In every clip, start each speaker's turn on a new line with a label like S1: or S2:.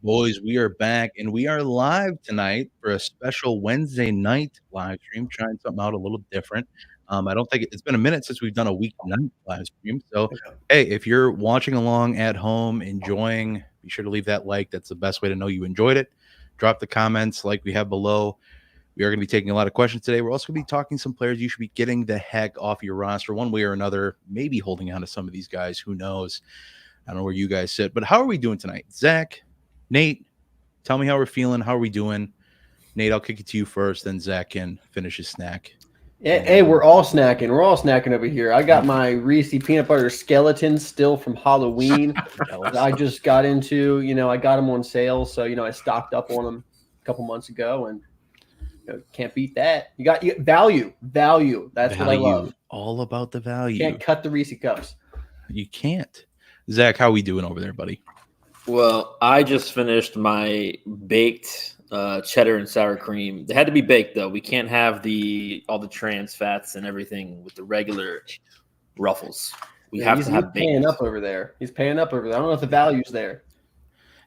S1: Boys, we are back and we are live tonight for a special Wednesday night live stream, trying something out a little different. I don't think it's been a minute since we've done a weeknight live stream. So, hey, if you're watching along at home, enjoying, be sure to leave that like. That's the best way to know you enjoyed it. Drop the comments like we have below. We are going to be taking a lot of questions today. We're also going to be talking some players you should be getting the heck off your roster one way or another, maybe holding on to some of these guys. Who knows? I don't know where you guys sit, but how are we doing tonight? Zach, Nate, tell me how we're feeling. How are we doing? Nate, I'll kick it to you first, then Zach can finish his snack.
S2: Hey, we're all snacking. We're all snacking over here. I got my Reese peanut butter skeleton still from Halloween. I just got into, I got them on sale. So, I stocked up on them a couple months ago and can't beat that. You got value. That's
S1: value.
S2: What I love.
S1: All about the value.
S2: Can't cut the Reese cups.
S1: You can't. Zach, how we doing over there, buddy?
S3: Well, I just finished my baked cheddar and sour cream. They had to be baked though. We can't have all the trans fats and everything with the regular Ruffles. We have to have baked.
S2: He's paying up over there. I don't know if the value's there.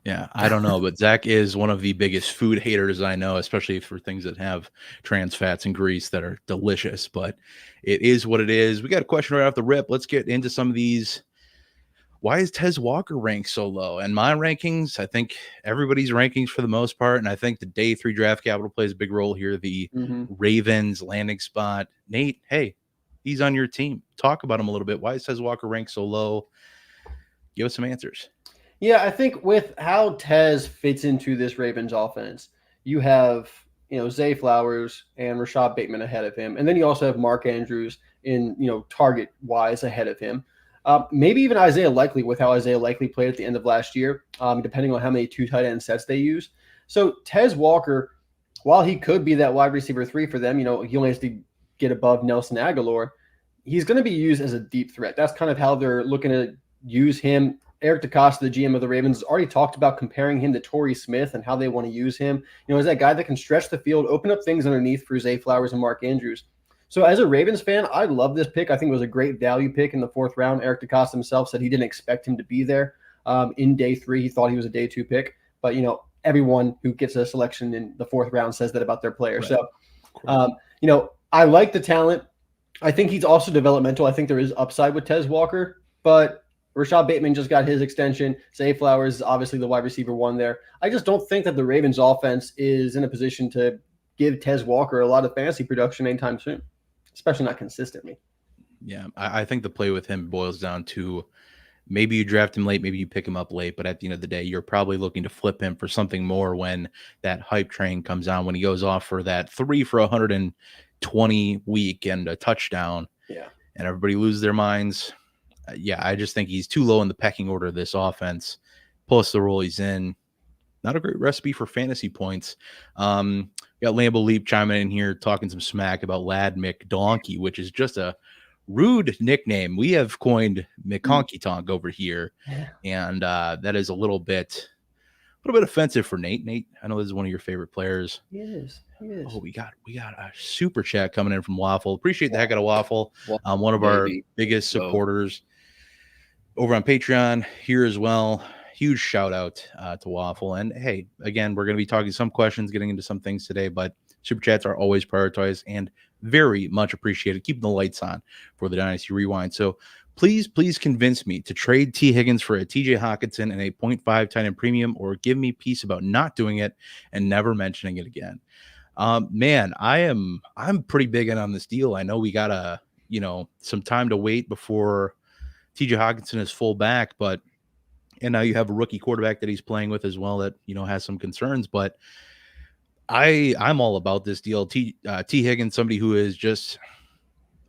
S1: Yeah, I don't know, but Zach is one of the biggest food haters I know, especially for things that have trans fats and grease that are delicious. But it is what it is. We got a question right off the rip. Let's get into some of these. Why is Tez Walker ranked so low? And my rankings, I think everybody's rankings for the most part, and I think the day 3 draft capital plays a big role here. The Ravens landing spot. Nate, hey, he's on your team. Talk about him a little bit. Why is Tez Walker ranked so low? Give us some answers.
S2: Yeah, I think with how Tez fits into this Ravens offense, you have Zay Flowers and Rashad Bateman ahead of him, and then you also have Mark Andrews in target wise ahead of him. Maybe even Isaiah Likely with how Isaiah Likely played at the end of last year, depending on how many 2 tight end sets they use. So Tez Walker, while he could be that wide receiver 3 for them, he only has to get above Nelson Aguilar. He's going to be used as a deep threat. That's kind of how they're looking to use him. Eric DeCosta, the GM of the Ravens, has already talked about comparing him to Torrey Smith and how they want to use him. As that guy that can stretch the field, open up things underneath for Zay Flowers and Mark Andrews. So as a Ravens fan, I love this pick. I think it was a great value pick in the 4th round. Eric DeCosta himself said he didn't expect him to be there in day 3. He thought he was a day 2 pick. But, everyone who gets a selection in the 4th round says that about their player. Right. So, I like the talent. I think he's also developmental. I think there is upside with Tez Walker. But Rashad Bateman just got his extension. Zay Flowers is obviously the wide receiver 1 there. I just don't think that the Ravens offense is in a position to give Tez Walker a lot of fantasy production anytime soon, especially not consistently.
S1: Yeah, I think the play with him boils down to maybe you draft him late, maybe you pick him up late, but at the end of the day, you're probably looking to flip him for something more when that hype train comes on, when he goes off for that 3 for 120 week and a touchdown.
S2: Yeah.
S1: And everybody loses their minds. Yeah, I just think he's too low in the pecking order of this offense. Plus the role he's in, not a great recipe for fantasy points. Got Lambo Leap chiming in here talking some smack about Lad McDonkey, which is just a rude nickname. We have coined McConky Tonk over here, and that is a little bit offensive for Nate. Nate, I know this is one of your favorite players.
S2: He is.
S1: Oh, we got a super chat coming in from Waffle. Appreciate the heck out of Waffle. One of our biggest supporters over on Patreon here as well. Huge shout out to Waffle. And hey, again, we're going to be talking some questions, getting into some things today, but super chats are always prioritized and very much appreciated. Keeping the lights on for the Dynasty Rewind. So please convince me to trade T. Higgins for a TJ Hockenson and a 0.5 tight end premium, or give me peace about not doing it and never mentioning it again. Man, I'm pretty big in on this deal. I know we got some time to wait before TJ Hockenson is full back, and now you have a rookie quarterback that he's playing with as well that, has some concerns. But I'm all about this deal. T. Higgins, somebody who has just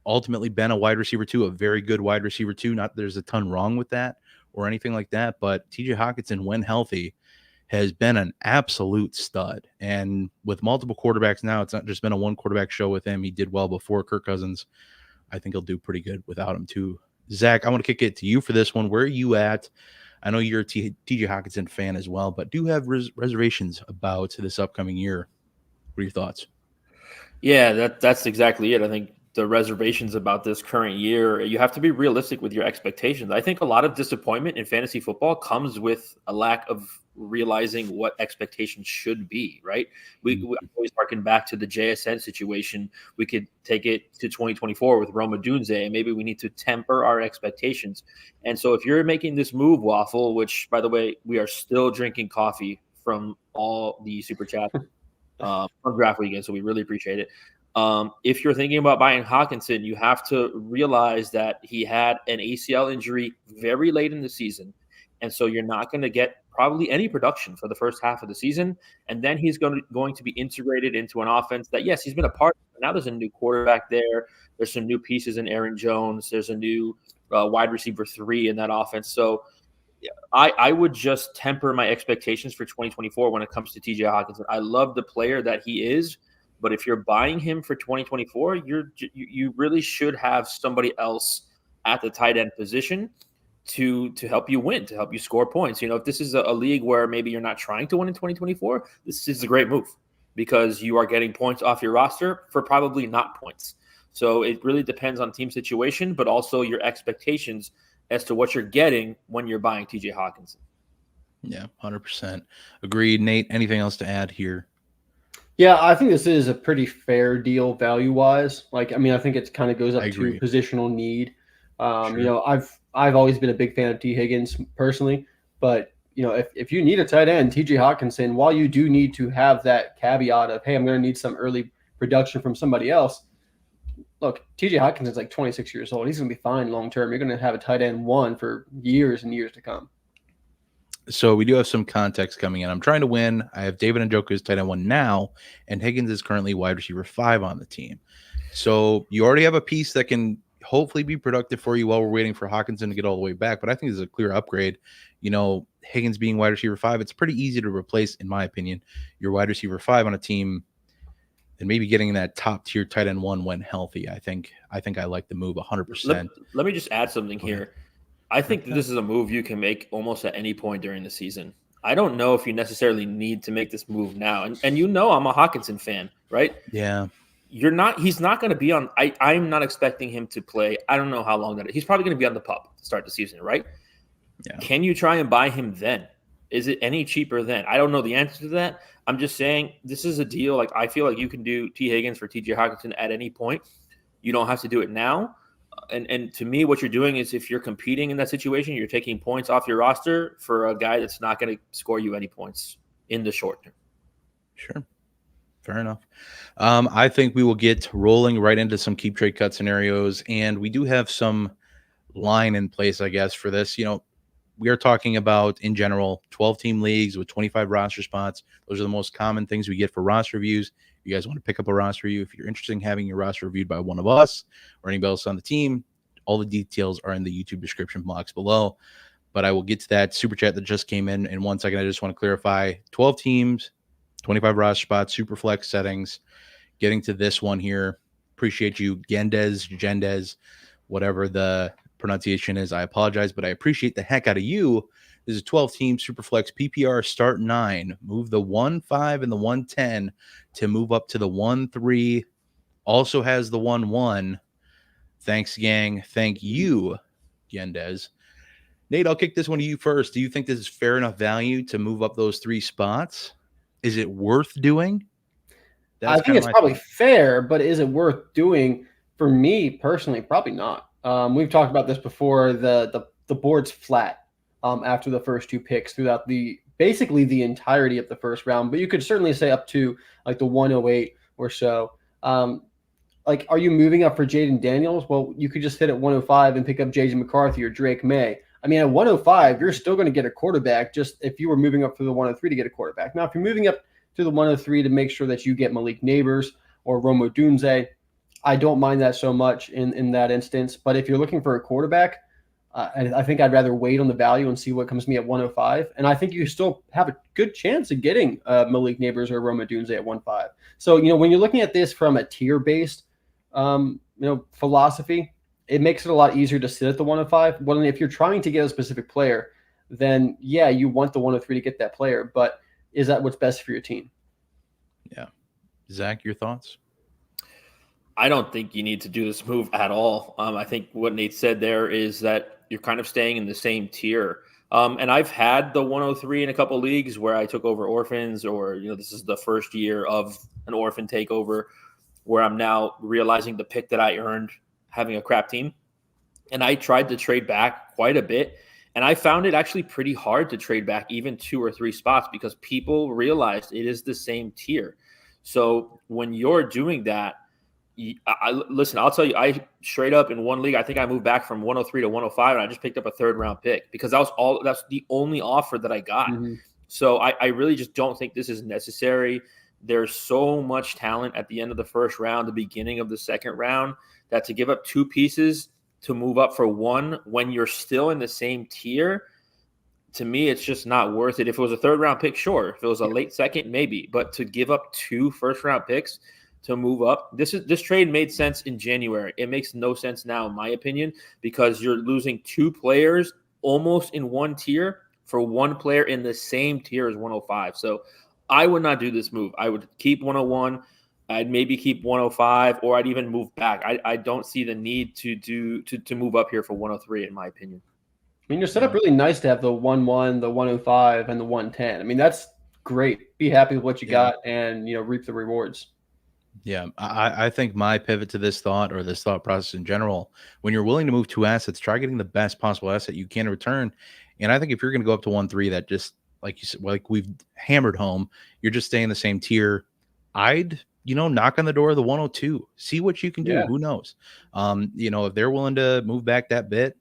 S1: ultimately been a wide receiver 2, a very good wide receiver 2. Not there's a ton wrong with that or anything like that. But TJ Hockenson, when healthy, has been an absolute stud. And with multiple quarterbacks now, it's not just been a one quarterback show with him. He did well before Kirk Cousins. I think he'll do pretty good without him too. Zach, I want to kick it to you for this one. Where are you at? I know you're a TJ Hockenson fan as well, but do have reservations about this upcoming year. What are your thoughts?
S3: Yeah, that's exactly it. I think the reservations about this current year, you have to be realistic with your expectations. I think a lot of disappointment in fantasy football comes with a lack of realizing what expectations should be, right? We always harken back to the JSN situation. We could take it to 2024 with Roma Dunze, and maybe we need to temper our expectations. And so if you're making this move, Waffle, which, by the way, we are still drinking coffee from all the super chat from Draft Weekend, so we really appreciate it. If you're thinking about buying Hawkinson, you have to realize that he had an ACL injury very late in the season. And so you're not going to get probably any production for the first half of the season. And then he's going to be integrated into an offense that, yes, he's been a part of. Now there's a new quarterback there. There's some new pieces in Aaron Jones. There's a new wide receiver 3 in that offense. So I would just temper my expectations for 2024 when it comes to TJ Hawkinson. I love the player that he is. But if you're buying him for 2024, you really should have somebody else at the tight end position to help you win, to help you score points. If this is a league where maybe you're not trying to win in 2024, this is a great move because you are getting points off your roster for probably not points. So it really depends on team situation, but also your expectations as to what you're getting when you're buying TJ Hawkinson.
S1: Yeah, 100%. Agreed. Nate, anything else to add here?
S2: Yeah, I think this is a pretty fair deal value-wise. I think it kind of goes up to positional need. Sure. I've always been a big fan of T. Higgins personally, but if you need a tight end, TJ Hawkinson, while you do need to have that caveat of, hey, I'm going to need some early production from somebody else. Look, TJ Hawkinson's like 26 years old. He's going to be fine long term. You're going to have a tight end 1 for years and years to come.
S1: So we do have some context coming in. I'm trying to win. I have David Njoku as tight end 1 now, and Higgins is currently wide receiver 5 on the team. So you already have a piece that can hopefully be productive for you while we're waiting for Hawkinson to get all the way back. But I think this is a clear upgrade. Higgins being wide receiver 5, it's pretty easy to replace, in my opinion, your wide receiver 5 on a team and maybe getting that top tier tight end 1 when healthy. I think I like the move 100%.
S3: Let me just add something here. I think that this is a move you can make almost at any point during the season. I don't know if you necessarily need to make this move now. And I'm a Hawkinson fan, right?
S1: Yeah.
S3: He's not going to be on. I'm not expecting him to play. I don't know how long that is. He's probably going to be on the pup to start the season, right? Yeah. Can you try and buy him then? Is it any cheaper then? I don't know the answer to that. I'm just saying this is a deal. I feel like you can do T. Higgins for TJ Hawkinson at any point. You don't have to do it now. And to me, what you're doing is if you're competing in that situation, you're taking points off your roster for a guy that's not going to score you any points in the short term.
S1: Sure. Fair enough. I think we will get rolling right into some keep trade cut scenarios. And we do have some line in place, I guess, for this. We are talking about, in general, 12-team leagues with 25 roster spots. Those are the most common things we get for roster reviews. If you guys want to pick up a roster review, if you're interested in having your roster reviewed by one of us or anybody else on the team, all the details are in the YouTube description box below. But I will get to that super chat that just came in 1 second. I just want to clarify 12 teams, 25 roster spots, super flex settings. Getting to this one here. Appreciate you, Gendez, whatever the pronunciation is. I apologize, but I appreciate the heck out of you. This is a 12-team Superflex PPR start 9. Move the 1-5 and the 1-10 to move up to the 1-3. Also has the 1-1. Thanks, gang. Thank you, Gendez. Nate, I'll kick this one to you first. Do you think this is fair enough value to move up those 3 spots? Is it worth doing?
S2: I think it's probably fair, but is it worth doing? For me personally, probably not. We've talked about this before. The board's flat after the first 2 picks throughout basically the entirety of the first round, but you could certainly say up to like the 108 or so. Are you moving up for Jaden Daniels? Well, you could just hit at 105 and pick up J.J. McCarthy or Drake May. I mean, at 105, you're still going to get a quarterback just if you were moving up for the 103 to get a quarterback. Now, if you're moving up to the 103 to make sure that you get Malik Neighbors or Roma Dunze, I don't mind that so much in that instance. But if you're looking for a quarterback, I think I'd rather wait on the value and see what comes to me at 105. And I think you still have a good chance of getting Malik Neighbors or Roma Dunze at 1.5. So, when you're looking at this from a tier-based, philosophy, it makes it a lot easier to sit at the 105. Well, if you're trying to get a specific player, then yeah, you want the 103 to get that player. But is that what's best for your team?
S1: Yeah. Zach, your thoughts?
S3: I don't think you need to do this move at all. I think what Nate said there is that you're kind of staying in the same tier. And I've had the 103 in a couple leagues where I took over orphans, or this is the first year of an orphan takeover where I'm now realizing the pick that I earned having a crap team. And I tried to trade back quite a bit. And I found it actually pretty hard to trade back even 2 or 3 spots because people realized it is the same tier. So when you're doing that, listen, I'll tell you, I straight up in one league, I think I moved back from 103 to 105, and I just picked up a 3rd round pick because that's the only offer that I got. Mm-hmm. So I really just don't think this is necessary. There's so much talent at the end of the 1st round, the beginning of the 2nd round, that to give up 2 pieces to move up for 1 when you're still in the same tier, to me, it's just not worth it. If it was a 3rd round pick, sure. If it was a late 2nd, maybe. But to give up 2 1st round picks to move up, this trade made sense in January. It makes no sense now, in my opinion, because you're losing 2 players almost in one tier for 1 player in the same tier as 105. So I would not do this move. I would keep 101. I'd maybe keep 105, or I'd even move back. I don't see the need to move up here for 103, in my opinion.
S2: I mean, you're set up really nice to have the 1-1, the 105, and the 110. I mean, that's great. Be happy with what you got and, reap the rewards.
S1: Yeah, I think my pivot to this thought, or this thought process in general, when you're willing to move 2 assets, try getting the best possible asset you can in return. And I think if you're going to go up to 1-3, that just, like you said, like we've hammered home, you're just staying the same tier. I'd knock on the door of the 102, see what you can do. Yeah. Who knows? If they're willing to move back that bit,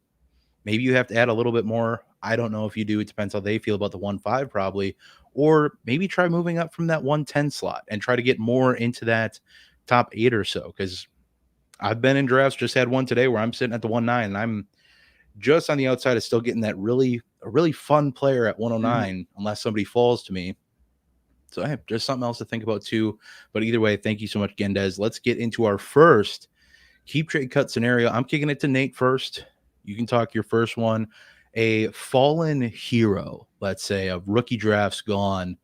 S1: maybe you have to add a little bit more. I don't know if you do. It depends how they feel about the 1-5 probably, or maybe try moving up from that 110 slot and try to get more into that top 8 or so. Cause I've been in drafts, just had one today where I'm sitting at the 109 and I'm just on the outside of still getting that really fun player at 109, unless somebody falls to me. So I have just something else to think about too. But either way, thank you so much, Gendez. Let's get into our first keep, trade, cut scenario. I'm kicking it to Nate first. You can talk your first one. A fallen hero, let's say, of rookie drafts gone.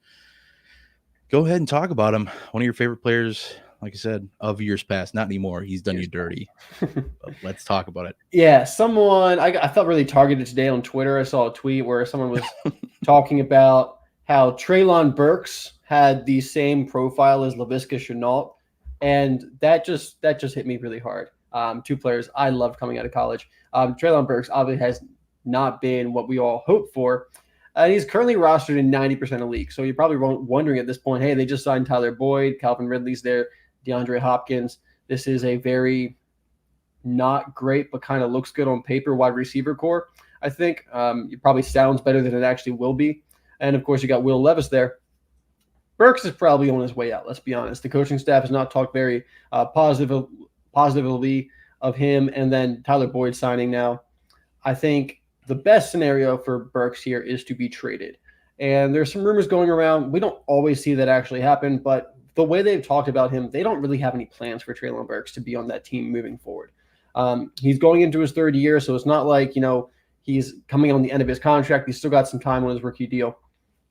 S1: Go ahead and talk about him. One of your favorite players, like I said, of years past. Not anymore. He's done you dirty. But let's talk about it.
S2: Yeah, someone, I felt really targeted today on Twitter. I saw a tweet where someone was talking about how Treylon Burks had the same profile as Laviska Shenault, and that just hit me really hard. 2 players I loved coming out of college. Treylon Burks obviously has not been what we all hoped for. He's currently rostered in 90% of leagues. So you're probably wondering at this point, hey, they just signed Tyler Boyd, Calvin Ridley's there, DeAndre Hopkins. This is a very not great, but kind of looks good on paper wide receiver core. I think it probably sounds better than it actually will be. And, of course, you got Will Levis there. Burks is probably on his way out, let's be honest. The coaching staff has not talked very positively of him. And then Tyler Boyd signing now. I think the best scenario for Burks here is to be traded. And there's some rumors going around. We don't always see that actually happen, but the way they've talked about him, they don't really have any plans for Treylon Burks to be on that team moving forward. He's going into his 3rd year, so it's not like, he's coming on the end of his contract. He's still got some time on his rookie deal.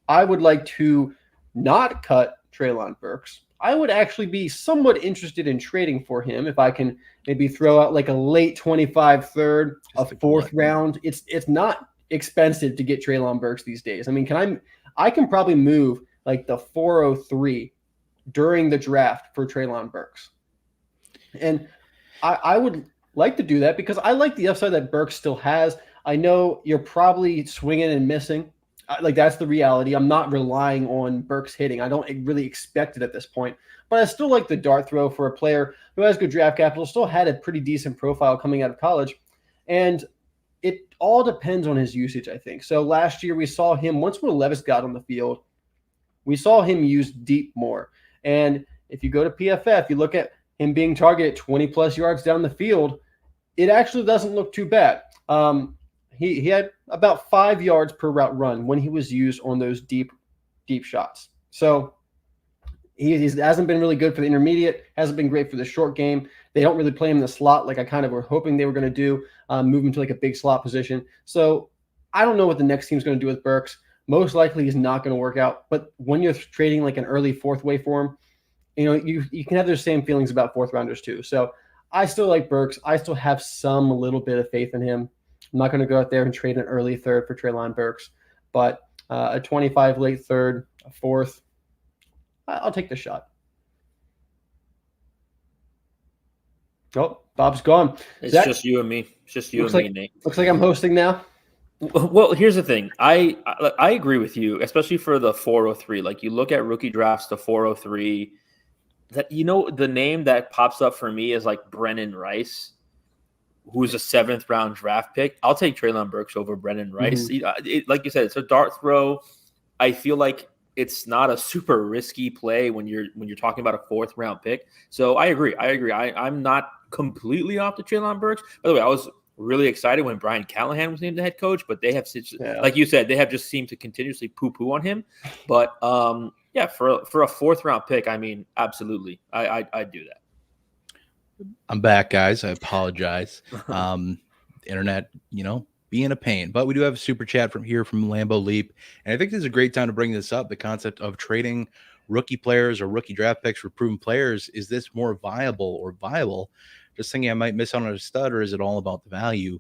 S2: I would like to not cut Treylon Burks. I would actually be somewhat interested in trading for him if I can maybe throw out like a late 25 3rd, a 4th round. It's not expensive to get Treylon Burks these days. I mean, I can probably move like the 403 during the draft for Treylon Burks. And I would like to do that because I like the upside that Burks still has. I know you're probably swinging and missing. Like, that's the reality. I'm not relying on Burks hitting. I don't really expect it at this point. But I still like the dart throw for a player who has good draft capital, still had a pretty decent profile coming out of college. And it all depends on his usage, I think. So last year we saw him, once Will Levis got on the field, we saw him use deep more. And if you go to PFF, you look at him being targeted 20-plus yards down the field, it actually doesn't look too bad. He had about 5 yards per route run when he was used on those deep shots. So he hasn't been really good for the intermediate, hasn't been great for the short game. They don't really play him in the slot like I kind of were hoping they were going to do, move him to like a big slot position. So I don't know what the next team's going to do with Burks. Most likely he's not going to work out. But when you're trading like an early 4th way for him, you can have those same feelings about fourth rounders too. So I still like Burks. I still have some little bit of faith in him. I'm not going to go out there and trade an early third for Treylon Burks, but a 25 late third, a fourth, I'll take the shot. Oh, Bob's gone.
S3: It's
S2: Zach,
S3: just you and me. It's just you and me, Nate.
S2: Looks like I'm hosting now.
S3: Well, here's the thing. I agree with you, especially for the 403. Like you look at rookie drafts, the 403. That the name that pops up for me is like Brennan Rice, who's a 7th round draft pick. I'll take Treylon Burks over Brennan Rice. Like you said, it's a dart throw. I feel like it's not a super risky play when you're talking about a 4th round pick. So I agree. I'm not completely off the Treylon Burks. By the way, I was really excited when Brian Callahan was named the head coach, but they have, like you said, they have just seemed to continuously poo-poo on him. But yeah, for a 4th round pick, I mean, absolutely, I'd do that.
S1: I'm back, guys. I apologize. Internet, being a pain, but we do have a super chat from Lambo Leap, and I think this is a great time to bring this up. The concept of trading rookie players or rookie draft picks for proven players. Is this more viable or viable? Just thinking I might miss out on a stud, or is it all about the value?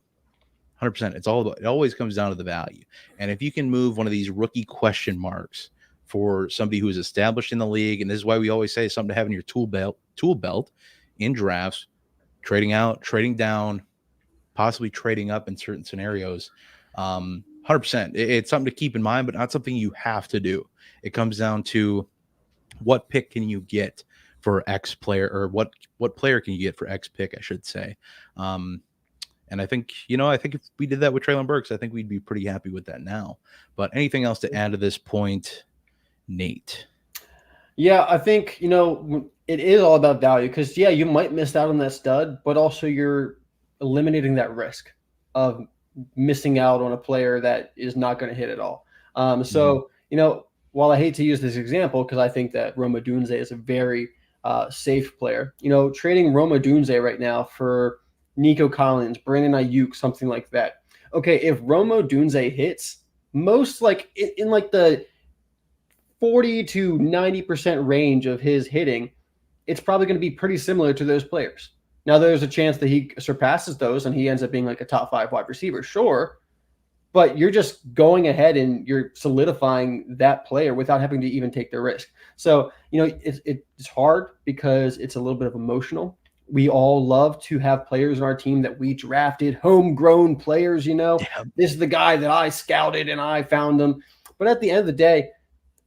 S1: 100%. It always comes down to the value. And if you can move one of these rookie question marks for somebody who is established in the league, and this is why we always say something to have in your tool belt in drafts, trading out, trading down, possibly trading up in certain scenarios. 100%. It's something to keep in mind, but not something you have to do. It comes down to what pick can you get for X player, or what player can you get for X pick, I should say. And I think, if we did that with Treylon Burks, I think we'd be pretty happy with that now. But anything else to add to this point, Nate?
S2: Yeah, I think, it is all about value because, yeah, you might miss out on that stud, but also you're eliminating that risk of missing out on a player that is not going to hit at all. While I hate to use this example because I think that Rome Odunze is a very safe player, trading Rome Odunze right now for Nico Collins, Brandon Ayuk, something like that. Okay, if Rome Odunze hits, most in the 40 to 90% range of his hitting, it's probably going to be pretty similar to those players. Now, there's a chance that he surpasses those and he ends up being like a top 5 wide receiver, sure. But you're just going ahead and you're solidifying that player without having to even take the risk. So, it's hard because it's a little bit of emotional. We all love to have players on our team that we drafted, homegrown players, Yeah. This is the guy that I scouted and I found them. But at the end of the day,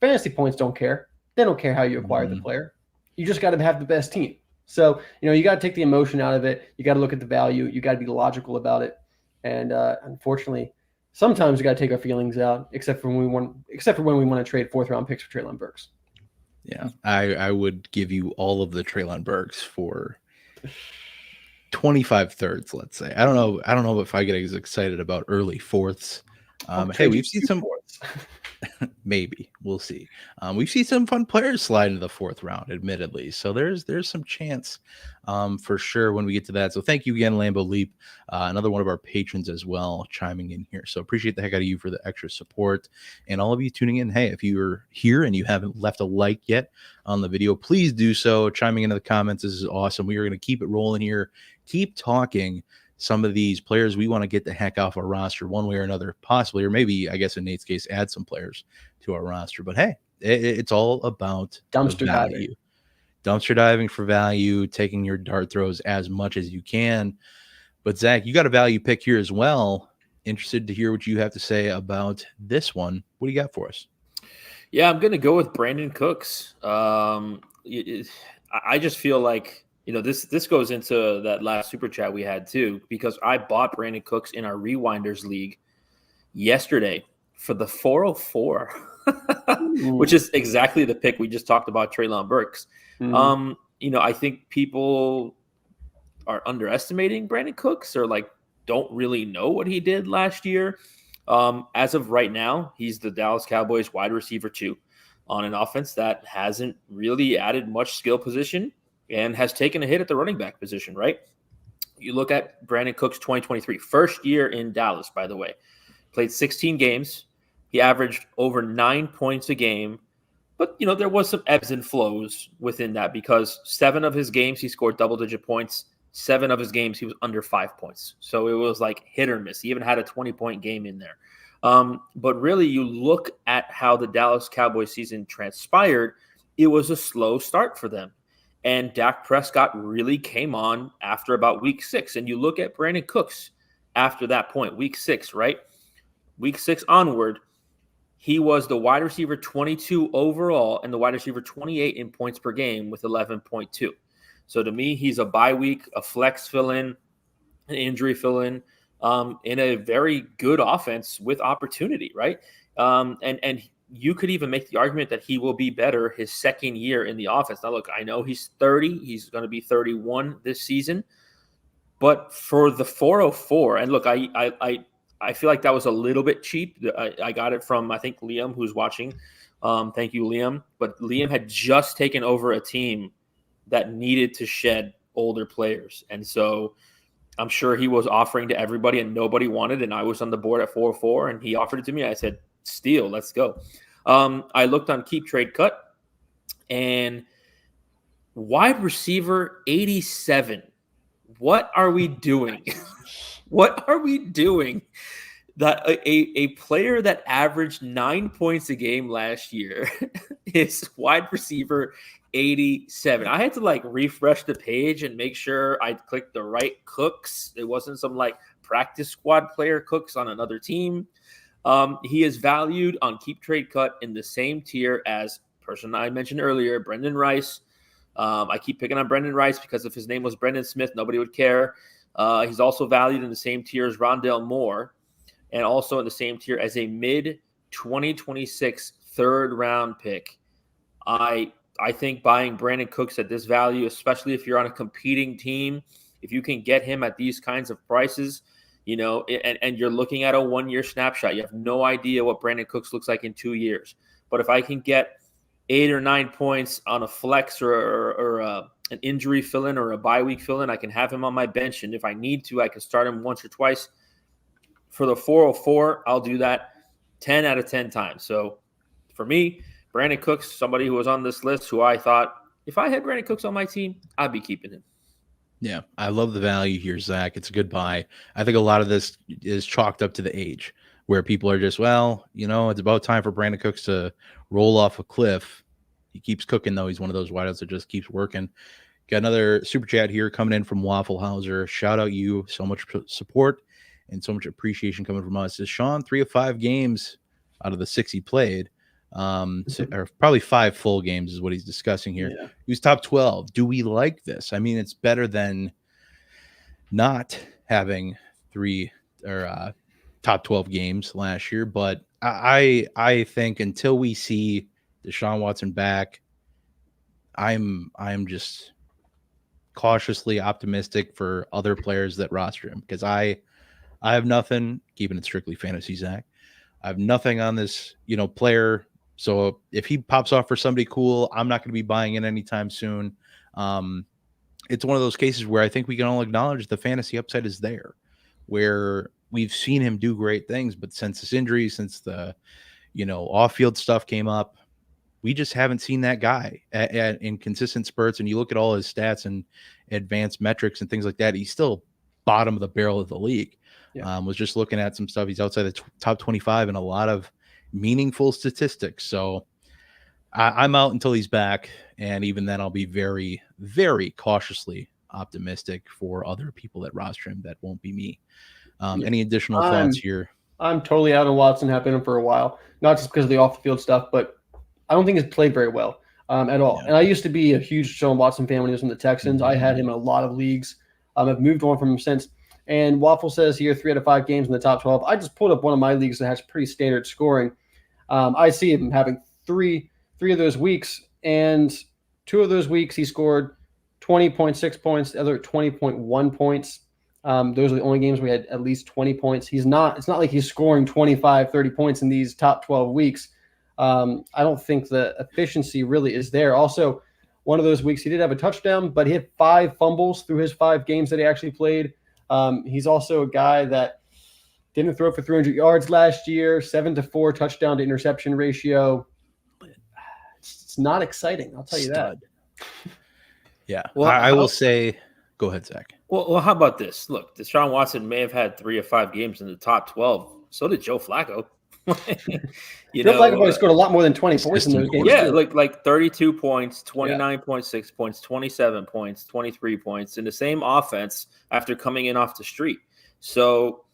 S2: fantasy points don't care. They don't care how you acquired the player. You just got to have the best team. So, you got to take the emotion out of it. You got to look at the value. You got to be logical about it. And unfortunately, sometimes we got to take our feelings out, except for when we want to trade 4th round picks for Treylon Burks.
S1: Yeah, I would give you all of the Treylon Burks for 25 thirds, let's say. I don't know if I get as excited about early 4ths. Hey, we've seen some maybe we'll see. We've seen some fun players slide into the 4th round, admittedly. So there's some chance for sure when we get to that. So thank you again, Lambo Leap, another one of our patrons as well, chiming in here. So appreciate the heck out of you for the extra support and all of you tuning in. Hey, if you're here and you haven't left a like yet on the video, please do so. Chiming into the comments, this is awesome. We are going to keep it rolling here. Keep talking some of these players we want to get the heck off our roster one way or another, possibly, or maybe, I guess in Nate's case, add some players to our roster. But hey, it's all about
S2: dumpster
S1: value. Dumpster diving for value, taking your dart throws as much as you can. But Zach, you got a value pick here as well. Interested to hear what you have to say about this one. What do you got for us?
S3: Yeah, I'm going to go with Brandon Cooks. I just feel like, this goes into that last super chat we had too, because I bought Brandon Cooks in our Rewinders League yesterday for the 404, which is exactly the pick we just talked about, Treylon Burks. I think people are underestimating Brandon Cooks or don't really know what he did last year. As of right now, he's the Dallas Cowboys wide receiver 2 on an offense that hasn't really added much skill position and has taken a hit at the running back position, right? You look at Brandon Cooks 2023, first year in Dallas, by the way. Played 16 games. He averaged over 9 points a game, But, there was some ebbs and flows within that because 7 of his games he scored double-digit points. 7 of his games he was under 5 points. So it was like hit or miss. He even had a 20-point game in there. But really, you look at how the Dallas Cowboys season transpired, it was a slow start for them. And Dak Prescott really came on after about week 6. And you look at Brandon Cooks after that point, week 6, right? Week 6 onward, he was the wide receiver 22 overall and the wide receiver 28 in points per game with 11.2. So to me, he's a bye week, a flex fill-in, an injury fill-in, in a very good offense with opportunity, right? And you could even make the argument that he will be better his second year in the offense. Now, look, I know he's 30. He's going to be 31 this season. But for the 404, and look, I feel like that was a little bit cheap. I got it from, I think, Liam, who's watching. Thank you, Liam. But Liam had just taken over a team that needed to shed older players. And so I'm sure he was offering to everybody and nobody wanted. And I was on the board at 404 and he offered it to me. I said, steal, let's go. I looked on Keep Trade Cut and wide receiver 87. What are we doing? What are we doing? That a player that averaged 9 points a game last year is wide receiver 87. I had to refresh the page and make sure I clicked the right Cooks. It wasn't some practice squad player Cooks on another team. He is valued on Keep Trade Cut in the same tier as person I mentioned earlier, Brendan Rice. I keep picking on Brendan Rice because if his name was Brendan Smith, nobody would care. He's also valued in the same tier as Rondale Moore and also in the same tier as a mid-2026 third-round pick. I think buying Brandon Cooks at this value, especially if you're on a competing team, if you can get him at these kinds of prices, and you're looking at a 1-year snapshot, you have no idea what Brandon Cooks looks like in 2 years. But if I can get 8 or 9 points on a flex or an injury fill-in or a bye week fill-in, I can have him on my bench. And if I need to, I can start him once or twice. For the 404, I'll do that 10 out of 10 times. So for me, Brandon Cooks, somebody who was on this list who I thought, if I had Brandon Cooks on my team, I'd be keeping him.
S1: Yeah, I love the value here, Zach. It's a good buy. I think a lot of this is chalked up to the age where people are just, it's about time for Brandon Cooks to roll off a cliff. He keeps cooking, though. He's one of those wideouts that just keeps working. Got another super chat here coming in from Waffle Hauser. Shout out you. So much support and so much appreciation coming from us. Is Sean 3 of 5 games out of the 6 he played? Or probably 5 full games is what he's discussing here. Yeah. He was top 12. Do we like this? I mean, it's better than not having 3 or top 12 games last year, but I think until we see Deshaun Watson back, I'm just cautiously optimistic for other players that roster him because I have nothing, keeping it strictly fantasy, Zach. I have nothing on this, player. So if he pops off for somebody cool, I'm not going to be buying it anytime soon. It's one of those cases where I think we can all acknowledge the fantasy upside is there, where we've seen him do great things, but since his injury, since the, off-field stuff came up, we just haven't seen that guy in consistent spurts. And you look at all his stats and advanced metrics and things like that, he's still bottom of the barrel of the league. Yeah. Was just looking at some stuff. He's outside the top 25 in a lot of meaningful statistics. So I'm out until he's back. And even then I'll be very, very cautiously optimistic for other people that roster him. That won't be me. Any additional thoughts here?
S2: I'm totally out on Watson. Have been him for a while, not just because of the off the field stuff, but I don't think he's played very well at all. Yeah. And I used to be a huge Deshaun Watson fan when he was in the Texans. I had him in a lot of leagues. I've moved on from him since. And Waffle says here 3 out of 5 games in the top 12. I just pulled up one of my leagues that has pretty standard scoring. I see him having three of those weeks, and 2 of those weeks he scored 20.6 points, the other 20.1 points. Those are the only games we had at least 20 points. It's not like he's scoring 25, 30 points in these top 12 weeks. I don't think the efficiency really is there. Also, one of those weeks he did have a touchdown, but he had 5 fumbles through his 5 games that he actually played. He's also a guy that didn't throw for 300 yards last year, 7-4 touchdown to interception ratio. It's not exciting. I'll tell you that.
S1: Yeah. Well, I will say, go ahead, Zach.
S3: Well, how about this? Look, Deshaun Watson may have had 3 or 5 games in the top 12. So did Joe Flacco.
S2: Joe Flacco probably scored a lot more than 20 points in those games.
S3: Yeah, like 32 points, 29.6 points, 27 points, 23 points in the same offense after coming in off the street. So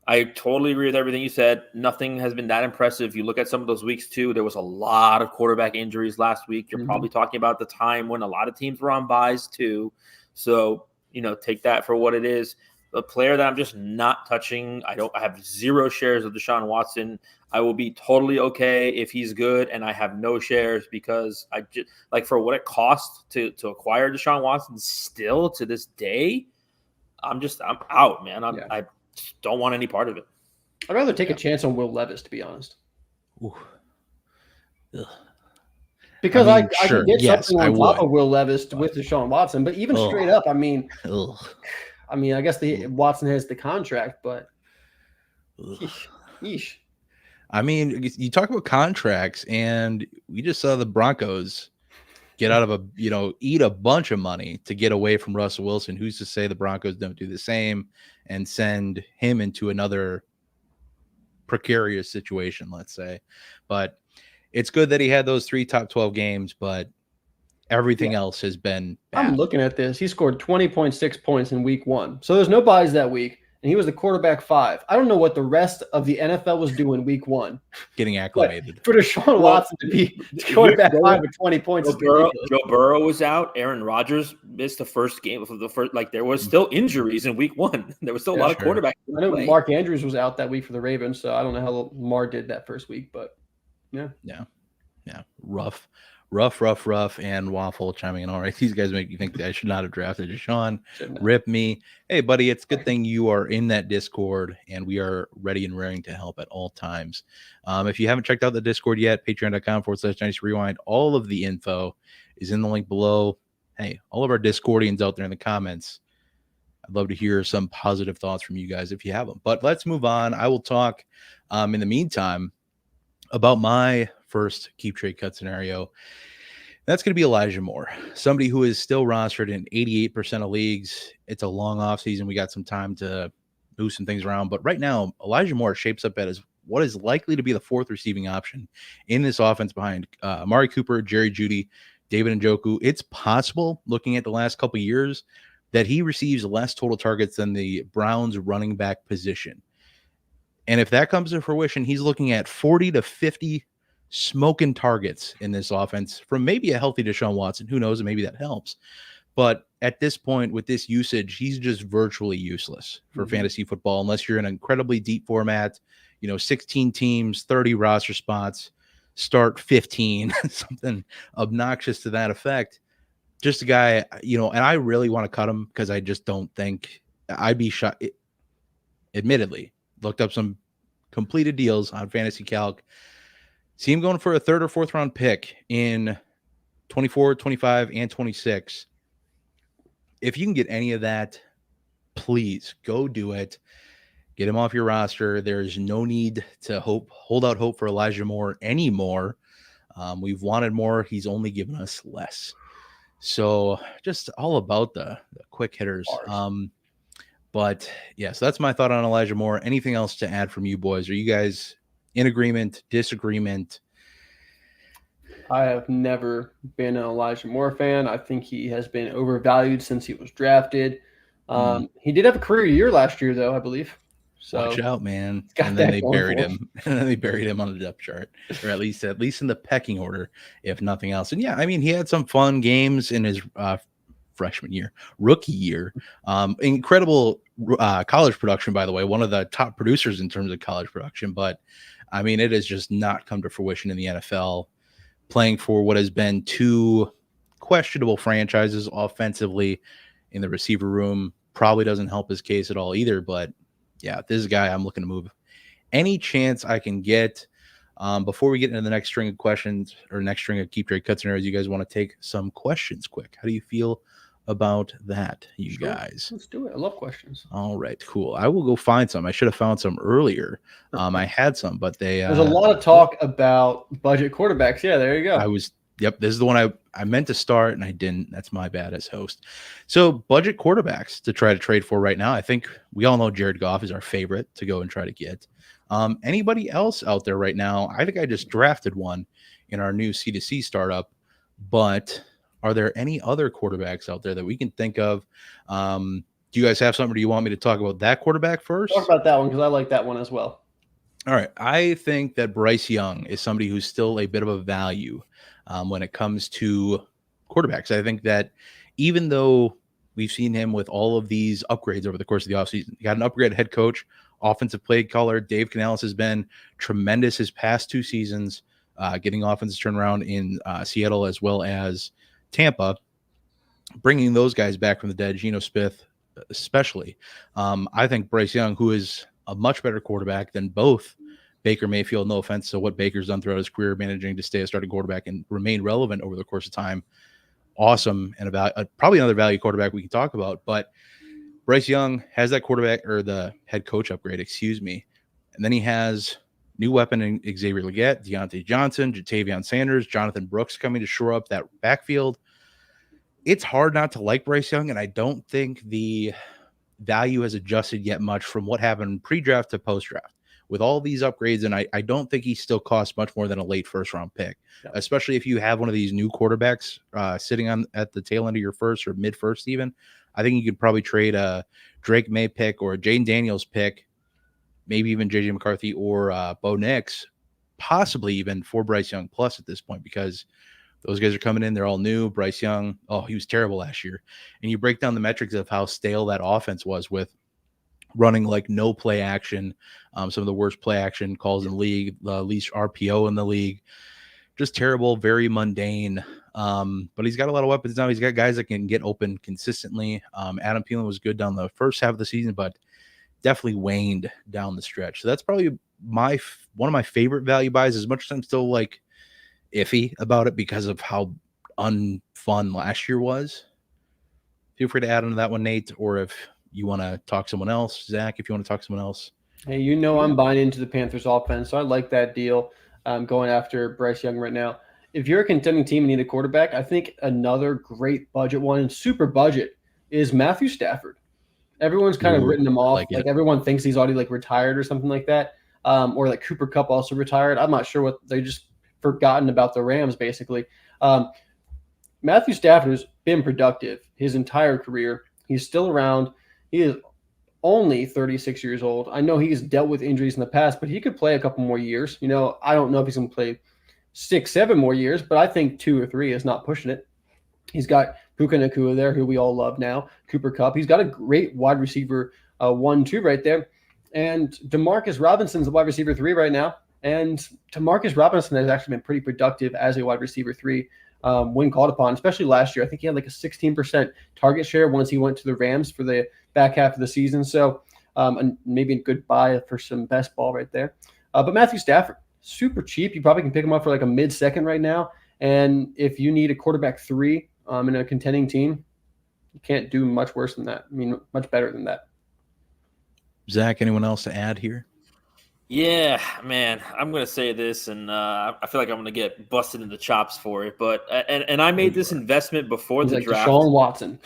S3: I totally agree with everything you said. Nothing has been that impressive. You look at some of those weeks too, there was a lot of quarterback injuries last week. You're probably talking about the time when a lot of teams were on buys too. So, take that for what it is. A player that I'm just not touching. I have 0 shares of Deshaun Watson. I will be totally okay if he's good, and I have no shares because I just for what it cost to acquire Deshaun Watson still to this day, I'm out, man. I don't want any part of it.
S2: I'd rather take a chance on Will Levis, to be honest. Because I can get something on top of Will Levis with Deshaun Watson, but even straight up, I guess Watson has the contract, but yeesh.
S1: I mean, you talk about contracts, and we just saw the Broncos get out of eat a bunch of money to get away from Russell Wilson. Who's to say the Broncos don't do the same and send him into another precarious situation, let's say. But it's good that he had those 3 top 12 games, but everything else has been bad.
S2: I'm looking at this. He scored 20.6 points in week 1. So there's no buys that week, and he was the quarterback 5. I don't know what the rest of the NFL was doing week 1.
S1: Getting acclimated.
S2: But for Deshaun Watson to be quarterback 5 with 20 points.
S3: Joe Burrow was out. Aaron Rodgers missed the first game. There was still injuries in week 1. There was still a lot of quarterbacks.
S2: I know Mark Andrews was out that week for the Ravens, so I don't know how Lamar did that first week, but yeah.
S1: Rough. And Waffle chiming in. All right, these guys make you think that I should not have drafted Deshaun. Rip me. Hey, buddy, it's a good thing you are in that Discord, and we are ready and raring to help at all times. If you haven't checked out the Discord yet, patreon.com/Dynasty Rewind. All of the info is in the link below. Hey, all of our Discordians out there in the comments, I'd love to hear some positive thoughts from you guys if you have them. But let's move on. I will talk in the meantime about my first keep trade cut scenario. That's going to be Elijah Moore, somebody who is still rostered in 88% of leagues. It's a long off season. We got some time to move some things around, but right now Elijah Moore shapes up as what is likely to be the 4th receiving option in this offense behind Amari Cooper, Jerry Jeudy, David Njoku. It's possible, looking at the last couple of years, that he receives less total targets than the Browns running back position. And if that comes to fruition, he's looking at 40 to 50 smoking targets in this offense from maybe a healthy Deshaun Watson. Who knows? Maybe that helps. But at this point, with this usage, he's just virtually useless for fantasy football unless you're in an incredibly deep format, 16 teams, 30 roster spots, start 15, something obnoxious to that effect. Just a guy, and I really want to cut him because I just don't think I'd be shot. Admittedly, looked up some completed deals on Fantasy Calc. See him going for a 3rd or 4th round pick in 24, 25, and 26. If you can get any of that, please go do it. Get him off your roster. There's no need to hold out hope for Elijah Moore anymore. We've wanted more. He's only given us less. So just all about the quick hitters. But yeah, so that's my thought on Elijah Moore. Anything else to add from you boys? Are you guys in agreement, disagreement?
S2: I have never been an Elijah Moore fan. I think he has been overvalued since he was drafted. He did have a career year last year, though, I believe. So
S1: watch out, man. And then they buried him. And then they buried him on the depth chart, or at least in the pecking order, if nothing else. And yeah, I mean, he had some fun games in his rookie year. Incredible college production, by the way. One of the top producers in terms of college production. But I mean, it has just not come to fruition in the NFL. Playing for what has been 2 questionable franchises offensively in the receiver room probably doesn't help his case at all either. But yeah, this is a guy I'm looking to move any chance I can get. Before we get into the next string of questions or next string of keep trade cut scenarios, you guys want to take some questions quick. How do you feel about that, you guys?
S2: Let's do it. I love questions.
S1: All right, cool. I will go find some. I should have found some earlier. I had some, but there's
S2: a lot of talk about budget quarterbacks. Yeah, there you go.
S1: Yep, this is the one I meant to start and I didn't. That's my bad as host. So budget quarterbacks to try to trade for right now. I think we all know Jared Goff is our favorite to go and try to get. Anybody else out there right now? I think I just drafted one in our new C2C startup, but are there any other quarterbacks out there that we can think of? Do you guys have something, or do you want me to talk about that quarterback first?
S2: Talk about that one because I like that one as well.
S1: All right. I think that Bryce Young is somebody who's still a bit of a value when it comes to quarterbacks. I think that even though we've seen him with all of these upgrades over the course of the offseason, he got an upgraded head coach, offensive play caller. Dave Canales has been tremendous his past 2 seasons, getting offenses turned around in Seattle as well as Tampa, bringing those guys back from the dead, Geno Smith especially. I think Bryce Young, who is a much better quarterback than both Baker Mayfield, no offense to what Baker's done throughout his career, managing to stay a starting quarterback and remain relevant over the course of time. Awesome. And probably another value quarterback we can talk about, but Bryce Young has that quarterback or the head coach upgrade, excuse me. And then he has new weapon in Xavier Legette, Deontay Johnson, Jatavion Sanders, Jonathan Brooks coming to shore up that backfield. It's hard not to like Bryce Young, and I don't think the value has adjusted yet much from what happened pre-draft to post-draft. With all these upgrades, and I don't think he still costs much more than a late first-round pick, especially if you have one of these new quarterbacks sitting at the tail end of your first or mid-first even. I think you could probably trade a Drake May pick or a Jaden Daniels pick, maybe even J.J. McCarthy or Bo Nix, possibly even for Bryce Young plus at this point, because those guys are coming in. They're all new. Bryce Young, he was terrible last year. And you break down the metrics of how stale that offense was with running like no play action, some of the worst play action calls in the league, the least RPO in the league. Just terrible, very mundane. But he's got a lot of weapons now. He's got guys that can get open consistently. Adam Thielen was good down the first half of the season, but definitely waned down the stretch. So that's probably one of my favorite value buys, as much as I'm still like iffy about it because of how unfun last year was. Feel free to add into that one, Nate, or if you want to talk someone else, Zach, if you want to talk someone else.
S2: Hey, I'm buying into the Panthers offense, so I like that deal. Going after Bryce Young right now. If you're a contending team and need a quarterback, I think another great budget one, super budget, is Matthew Stafford. Everyone's kind of written him off. Like everyone thinks he's already like retired or something like that. Or like Cooper Kupp also retired. I'm not sure what they just forgotten about the Rams basically. Matthew Stafford has been productive his entire career. He's still around. He is only 36 years old. I know he's dealt with injuries in the past, but he could play a couple more years. I don't know if he's going to play 6-7 more years, but I think 2 or 3 is not pushing it. He's got Puka Nacua there, who we all love now, Cooper Kupp. He's got a great wide receiver 1-2 right there. And Demarcus Robinson's a wide receiver 3 right now. And Demarcus Robinson has actually been pretty productive as a wide receiver 3 when called upon, especially last year. I think he had like a 16% target share once he went to the Rams for the back half of the season. So and maybe a good buy for some best ball right there. But Matthew Stafford, super cheap. You probably can pick him up for like a mid-second right now. And if you need a quarterback 3 in a contending team, you can't do much worse than that. I mean, much better than that.
S1: Zach, anyone else to add here?
S3: Yeah, man, I'm going to say this, and I feel like I'm going to get busted in the chops for it. But and I made this investment before the draft.
S2: Deshaun Watson.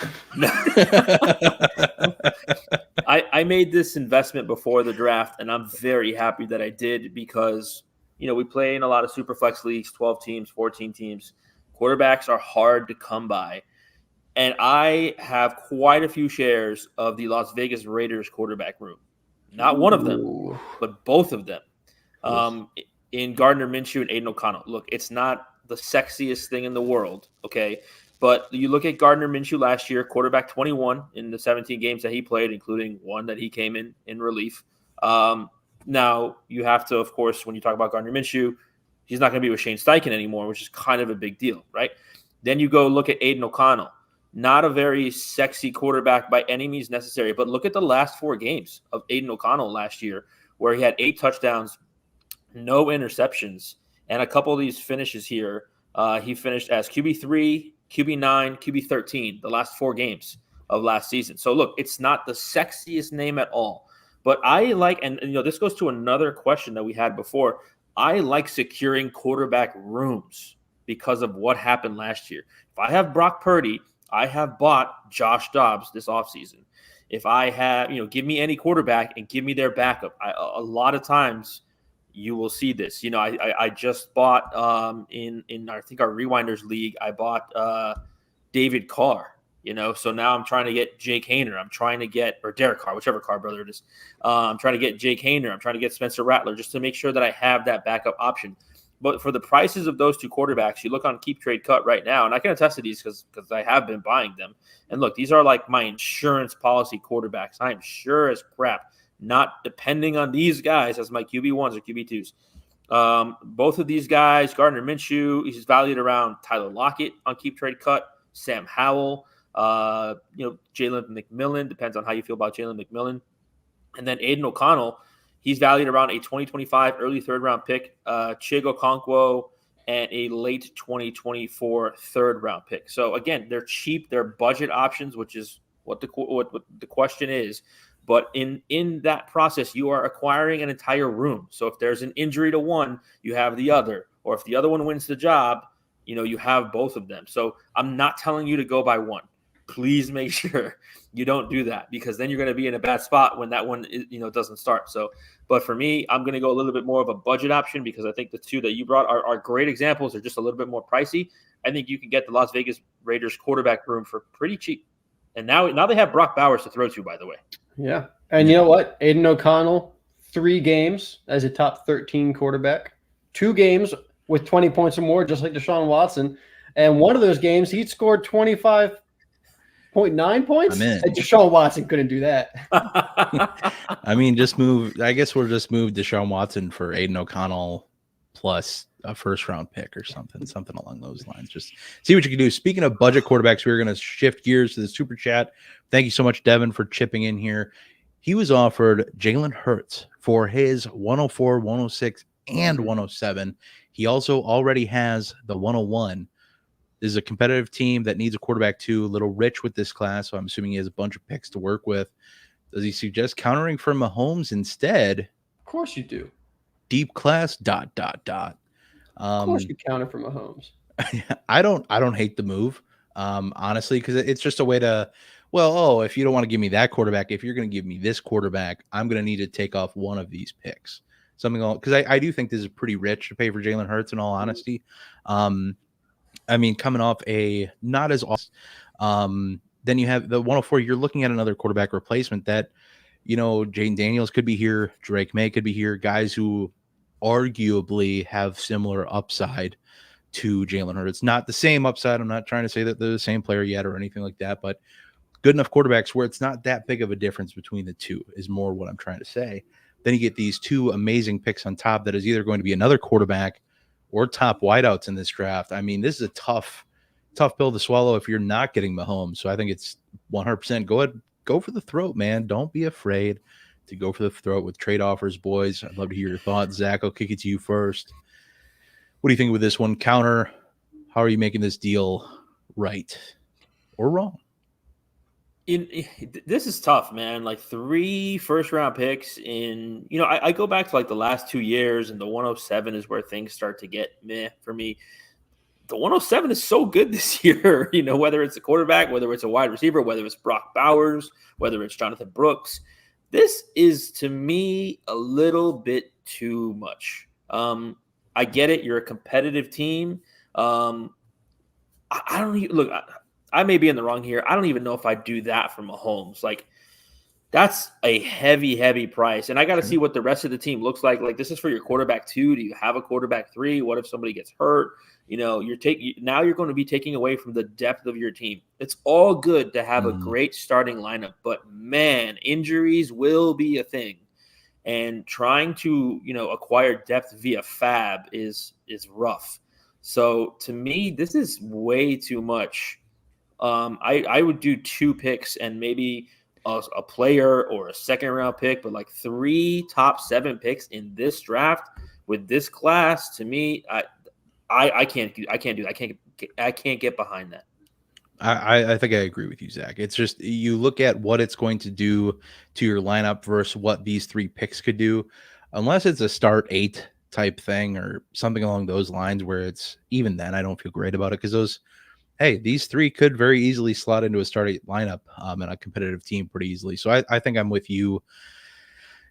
S3: I made this investment before the draft, and I'm very happy that I did because, we play in a lot of super flex leagues, 12 teams, 14 teams. Quarterbacks are hard to come by. And I have quite a few shares of the Las Vegas Raiders quarterback room. Not one of them, but both of them. In Gardner Minshew and Aiden O'Connell. Look, it's not the sexiest thing in the world, okay? But you look at Gardner Minshew last year, quarterback 21 in the 17 games that he played, including one that he came in relief. Now, you have to, of course, when you talk about Gardner Minshew, he's not going to be with Shane Steichen anymore, which is kind of a big deal, right? Then you go look at Aiden O'Connell. Not a very sexy quarterback by any means necessary, but look at the last 4 games of Aiden O'Connell last year, where he had 8 touchdowns, no interceptions, and a couple of these finishes here. He finished as QB3, QB9, QB13 the last 4 games of last season. So look, it's not the sexiest name at all, but I like, and this goes to another question that we had before. I like securing quarterback rooms. because of what happened last year. If I have Brock Purdy, I have bought Josh Dobbs this offseason. If I have, give me any quarterback and give me their backup. A lot of times you will see this. I just bought in I think our Rewinders League, I bought David Carr. So now I'm trying to get Jake Hayner. I'm trying to get, or Derek Carr, whichever Carr brother it is. I'm trying to get Jake Hayner. I'm trying to get Spencer Rattler just to make sure that I have that backup option. But for the prices of those two quarterbacks, you look on Keep Trade Cut right now, and I can attest to these because I have been buying them. And look, these are like my insurance policy quarterbacks. I am sure as crap, not depending on these guys as my QB1s or QB2s. Both of these guys, Gardner Minshew, he's valued around Tyler Lockett on Keep Trade Cut, Sam Howell, Jalen McMillan, depends on how you feel about Jalen McMillan. And then Aiden O'Connell, he's valued around a 2025 early third-round pick, Chigo Okonkwo, and a late 2024 third-round pick. So, again, they're cheap. They're budget options, which is what the question is. But in that process, you are acquiring an entire room. So if there's an injury to one, you have the other. Or if the other one wins the job, you have both of them. So I'm not telling you to go by one. Please make sure you don't do that, because then you're going to be in a bad spot when that one doesn't start. So, but for me, I'm going to go a little bit more of a budget option, because I think the two that you brought are great examples. They're just a little bit more pricey. I think you can get the Las Vegas Raiders quarterback room for pretty cheap. And now they have Brock Bowers to throw to, by the way.
S2: Yeah. And you know what? Aiden O'Connell, 3 games as a top 13 quarterback, 2 games with 20 points or more, just like Deshaun Watson. And one of those games, he scored 25.9 points. And Deshaun Watson couldn't do that.
S1: I mean, I guess we'll just move Deshaun Watson for Aiden O'Connell plus a first-round pick or something along those lines. Just see what you can do. Speaking of budget quarterbacks, we're going to shift gears to the super chat. Thank you so much, Devin, for chipping in here. He was offered Jalen Hurts for his 104, 106, and 107. He also already has the 101. This is a competitive team that needs a quarterback too. A little rich with this class, so I'm assuming he has a bunch of picks to work with. Does he suggest countering for Mahomes instead?
S2: Of course you do.
S1: Deep class, ...
S2: Of course you counter for Mahomes.
S1: I don't hate the move, honestly, because it's just a way to, if you don't want to give me that quarterback, if you're going to give me this quarterback, I'm going to need to take off one of these picks. Because I do think this is pretty rich to pay for Jalen Hurts, in all honesty. I mean, coming off a not as awesome, then you have the 104. You're looking at another quarterback replacement that, Jaden Daniels could be here, Drake May could be here, guys who arguably have similar upside to Jalen Hurts. Not the same upside. I'm not trying to say that they're the same player yet or anything like that, but good enough quarterbacks where it's not that big of a difference between the two is more what I'm trying to say. Then you get these 2 amazing picks on top that is either going to be another quarterback or top wideouts in this draft. I mean, this is a tough pill to swallow if you're not getting Mahomes. So I think it's 100% go for the throat, man. Don't be afraid to go for the throat with trade offers, boys. I'd love to hear your thoughts. Zach, I'll kick it to you first. What do you think with this one? Counter, how are you making this deal right or wrong?
S3: This is tough, man. Like 3 first-round picks in, I go back to like the last 2 years, and the 107 is where things start to get meh for me. The 107 is so good this year, whether it's a quarterback, whether it's a wide receiver, whether it's Brock Bowers, whether it's Jonathan Brooks. This is, to me, a little bit too much. I get it. You're a competitive team. I don't even look. I may be in the wrong here. I don't even know if I do that for Mahomes. Like, that's a heavy, heavy price. And I got to see what the rest of the team looks like. Like, this is for your quarterback 2. Do you have a quarterback 3? What if somebody gets hurt? Now you're going to be taking away from the depth of your team. It's all good to have a great starting lineup, but man, injuries will be a thing. And trying to, acquire depth via fab is rough. So to me, this is way too much. I would do 2 picks and maybe a player or a second-round pick, but like 3 top 7 picks in this draft with this class, to me, I can't do that. I can't get behind that.
S1: I think I agree with you, Zach. It's just you look at what it's going to do to your lineup versus what these 3 picks could do. Unless it's a start 8 type thing or something along those lines, where it's even then I don't feel great about it, because these three could very easily slot into a starting lineup in a competitive team pretty easily. So I think I'm with you.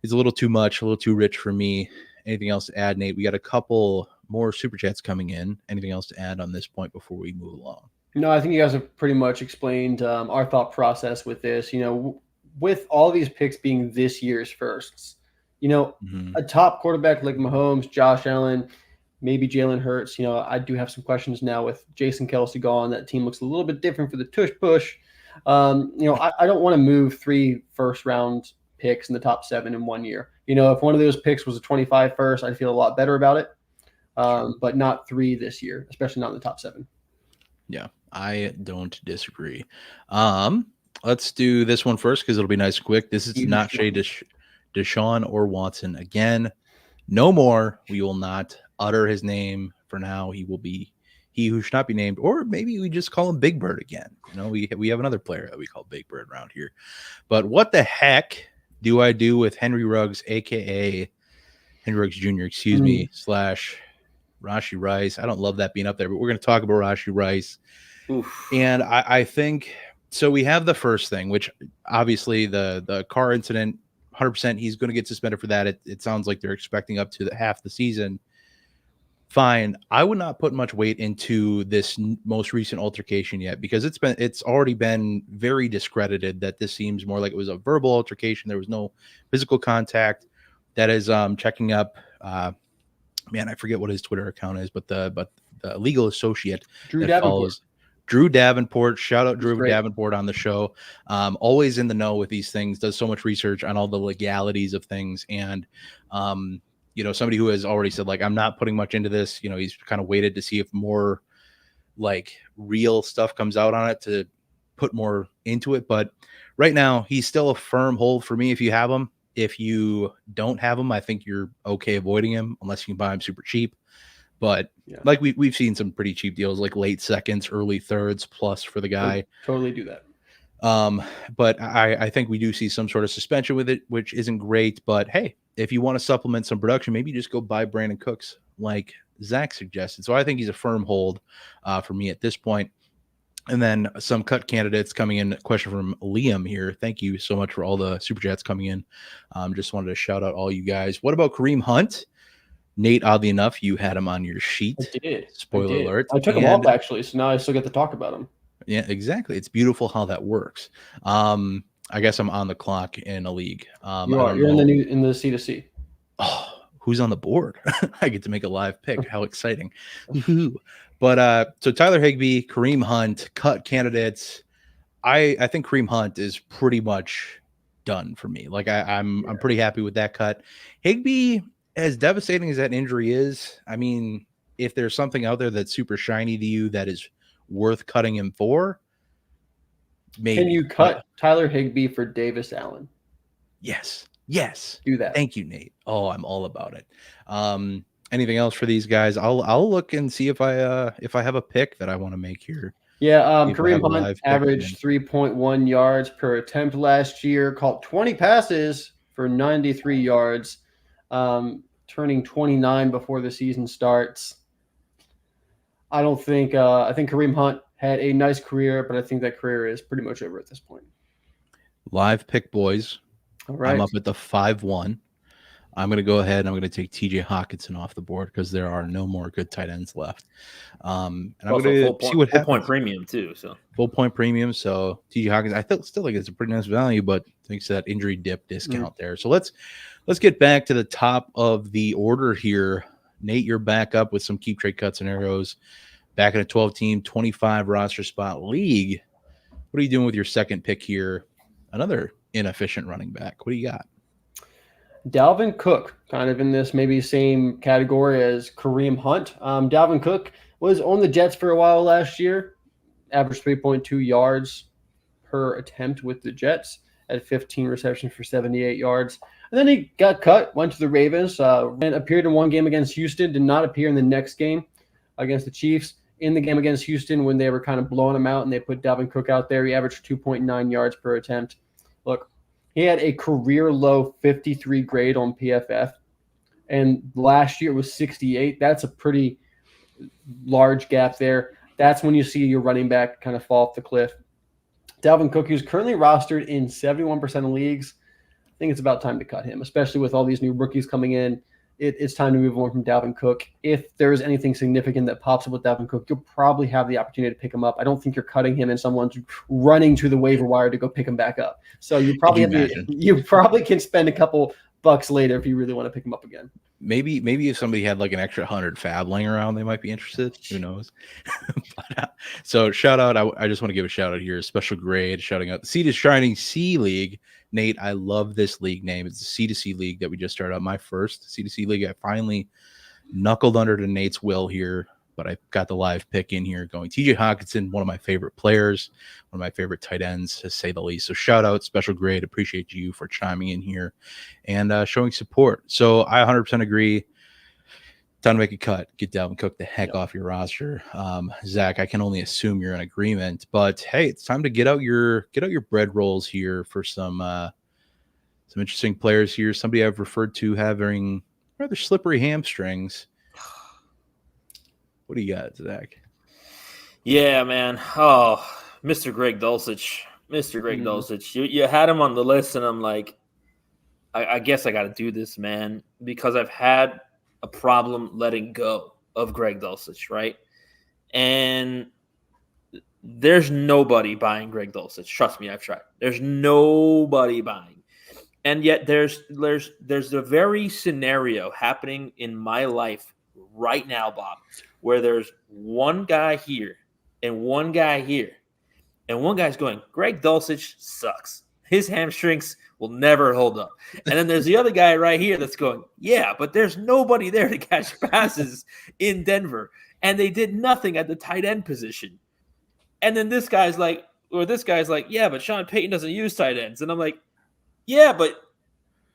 S1: It's a little too much, a little too rich for me. Anything else to add, Nate? We got a couple more super chats coming in. Anything else to add on this point before we move along?
S2: No, I think you guys have pretty much explained our thought process with this. With all these picks being this year's firsts, a top quarterback like Mahomes, Josh Allen, maybe Jalen Hurts. I do have some questions now with Jason Kelce gone. That team looks a little bit different for the tush push. I don't want to move 3 first-round picks in the top 7 in 1 year. If one of those picks was a 25 first, I'd feel a lot better about it. But not 3 this year, especially not in the top 7.
S1: Yeah, I don't disagree. Let's do this one first because it'll be nice and quick. This is not Shea Deshaun or Watson again. No more. We will not utter his name for now. He will be he who should not be named, or maybe we just call him Big Bird again. We have another player that we call Big Bird around here. But what the heck do I do with Henry Ruggs, aka Henry Ruggs Jr., / Rashee Rice? I don't love that being up there, but we're going to talk about Rashee Rice. Oof. And I think so. We have the first thing, which obviously the car incident, 100%, he's going to get suspended for that. It sounds like they're expecting up to half the season. Fine. I would not put much weight into this most recent altercation yet, because it's already been very discredited that this seems more like it was a verbal altercation. There was no physical contact. That is checking up. Man, I forget what his Twitter account is, but the legal associate
S2: Drew Davenport.
S1: Drew Davenport. Shout out Drew Davenport on the show. Always in the know with these things, does so much research on all the legalities of things. And, somebody who has already said, like, I'm not putting much into this. He's kind of waited to see if more like real stuff comes out on it to put more into it. But right now, he's still a firm hold for me if you have him. If you don't have him, I think you're okay avoiding him unless you can buy him super cheap. But like we've seen some pretty cheap deals, like late seconds, early thirds plus for the guy.
S2: Totally do that.
S1: But I think we do see some sort of suspension with it, which isn't great. But hey, if you want to supplement some production, maybe just go buy Brandon Cooks like Zack suggested. So I think he's a firm hold for me at this point. And then some cut candidates coming in. Question from Liam here. Thank you so much for all the super chats coming in. Just wanted to shout out all you guys. What about Kareem Hunt? Nate, oddly enough, you had him on your sheet.
S2: I did.
S1: Spoiler alert.
S2: I took him off, actually, so now I still get to talk about him.
S1: Yeah, exactly. It's beautiful how that works. I guess I'm on the clock in a league.
S2: You are. You're in the C2C.
S1: Oh, who's on the board? I get to make a live pick. How exciting. But so Tyler Higbee, Kareem Hunt, cut candidates. I think Kareem Hunt is pretty much done for me. Like I'm pretty happy with that cut. Higbee, as devastating as that injury is, I mean, if there's something out there that's super shiny to you that is worth cutting him for, maybe.
S2: Can you cut Tyler Higbee for Davis Allen?
S1: Yes.
S2: Do that.
S1: Thank you, Nate. Oh, I'm all about it. Anything else for these guys? I'll look and see if I have a pick that I want to make here.
S2: Yeah, Kareem Hunt averaged 3.1 yards per attempt last year, caught 20 passes for 93 yards, turning 29 before the season starts. I think Kareem Hunt had a nice career, but I think that career is pretty much over at this point.
S1: Live pick, boys.
S2: All right.
S1: I'm up at the 5-1. I'm going to go ahead and I'm going to take TJ Hawkinson off the board because there are no more good tight ends left. And I'm going to see what happens.
S3: Full point premium too. So
S1: full point premium. So TJ Hawkinson, I still think it's a pretty nice value, but thanks to that injury dip discount there. So let's get back to the top of the order here. Nate, you're back up with some keep trade cut scenarios. Back in a 12-team, 25 roster spot league. What are you doing with your second pick here? Another inefficient running back. What do you got?
S2: Dalvin Cook, kind of in this maybe same category as Kareem Hunt. Dalvin Cook was on the Jets for a while last year, averaged 3.2 yards per attempt with the Jets at 15 receptions for 78 yards. And then he got cut, went to the Ravens, and appeared in one game against Houston, did not appear in the next game against the Chiefs. In the game against Houston, when they were kind of blowing him out and they put Dalvin Cook out there, he averaged 2.9 yards per attempt. Look, he had a career low 53 grade on PFF. and last year it was 68. That's a pretty large gap there. That's when you see your running back kind of fall off the cliff. Dalvin Cook, who's currently rostered in 71% of leagues. I think it's about time to cut him, especially with all these new rookies coming in. It's time to move on from Dalvin Cook. If there's anything significant that pops up with Dalvin Cook, you'll probably have the opportunity to pick him up. I don't think you're cutting him and someone's running to the waiver wire to go pick him back up. So you probably you probably can spend a couple bucks later if you really want to pick him up again.
S1: Maybe if somebody had like an extra 100 fab laying around, they might be interested. Who knows? So shout out. I just want to give a shout out here. A special grade shouting out the Sea to Shining Sea League. Nate, I love this league name. It's the C2C league that we just started out. My first C2C league. I finally knuckled under to Nate's will here, but I got the live pick in here going. TJ Hawkinson, one of my favorite players, one of my favorite tight ends, to say the least. So shout out, special grade. Appreciate you for chiming in here and showing support. So I 100% agree. Time to make a cut. Get Dalvin Cook the heck off your roster. Zach, I can only assume you're in agreement, but hey, it's time to get out your bread rolls here for some interesting players here. Somebody I've referred to having rather slippery hamstrings. What do you got, Zach?
S3: Yeah, man. Oh, Mr. Greg Dulcich. Dulcich. You had him on the list, and I'm like, I guess I got to do this, man, because I've had a problem letting go of Greg Dulcich, right? And there's nobody buying Greg Dulcich. Trust me, I've tried. There's nobody buying. And yet there's a very scenario happening in my life right now, Bob, where there's one guy here and one guy here, and one guy's going, Greg Dulcich sucks. His hamstrings will never hold up. And then there's the other guy right here that's going, yeah, but there's nobody there to catch passes in Denver. And they did nothing at the tight end position. And then this guy's like, yeah, but Sean Payton doesn't use tight ends. And I'm like, yeah, but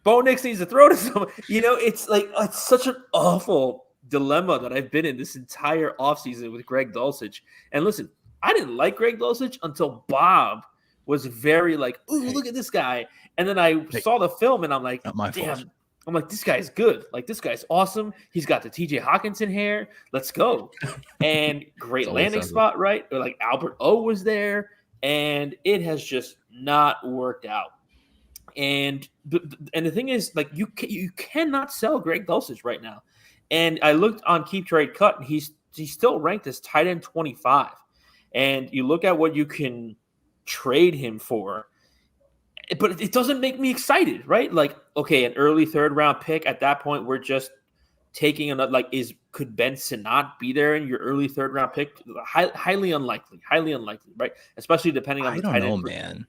S3: Bo Nix needs to throw to someone. It's like, it's such an awful dilemma that I've been in this entire offseason with Greg Dulcich. And listen, I didn't like Greg Dulcich until Bob was very like, ooh, look at this guy. And then I saw the film and I'm like, damn, I'm like, this guy's good. Like, this guy's awesome. He's got the TJ Hawkinson hair. Let's go. And great landing spot, right? Or like Albert O was there. And it has just not worked out. And the thing is, like, you cannot sell Greg Dulcich right now. And I looked on Keep Trade Cut, and he's still ranked as tight end 25. And you look at what you can trade him for, but it doesn't make me excited, right? Like, okay, an early third round pick at that point, we're just taking another, like, could Ben Sinnott be there in your early third round pick? Highly unlikely, right? Especially depending on the tight end. I don't know, man.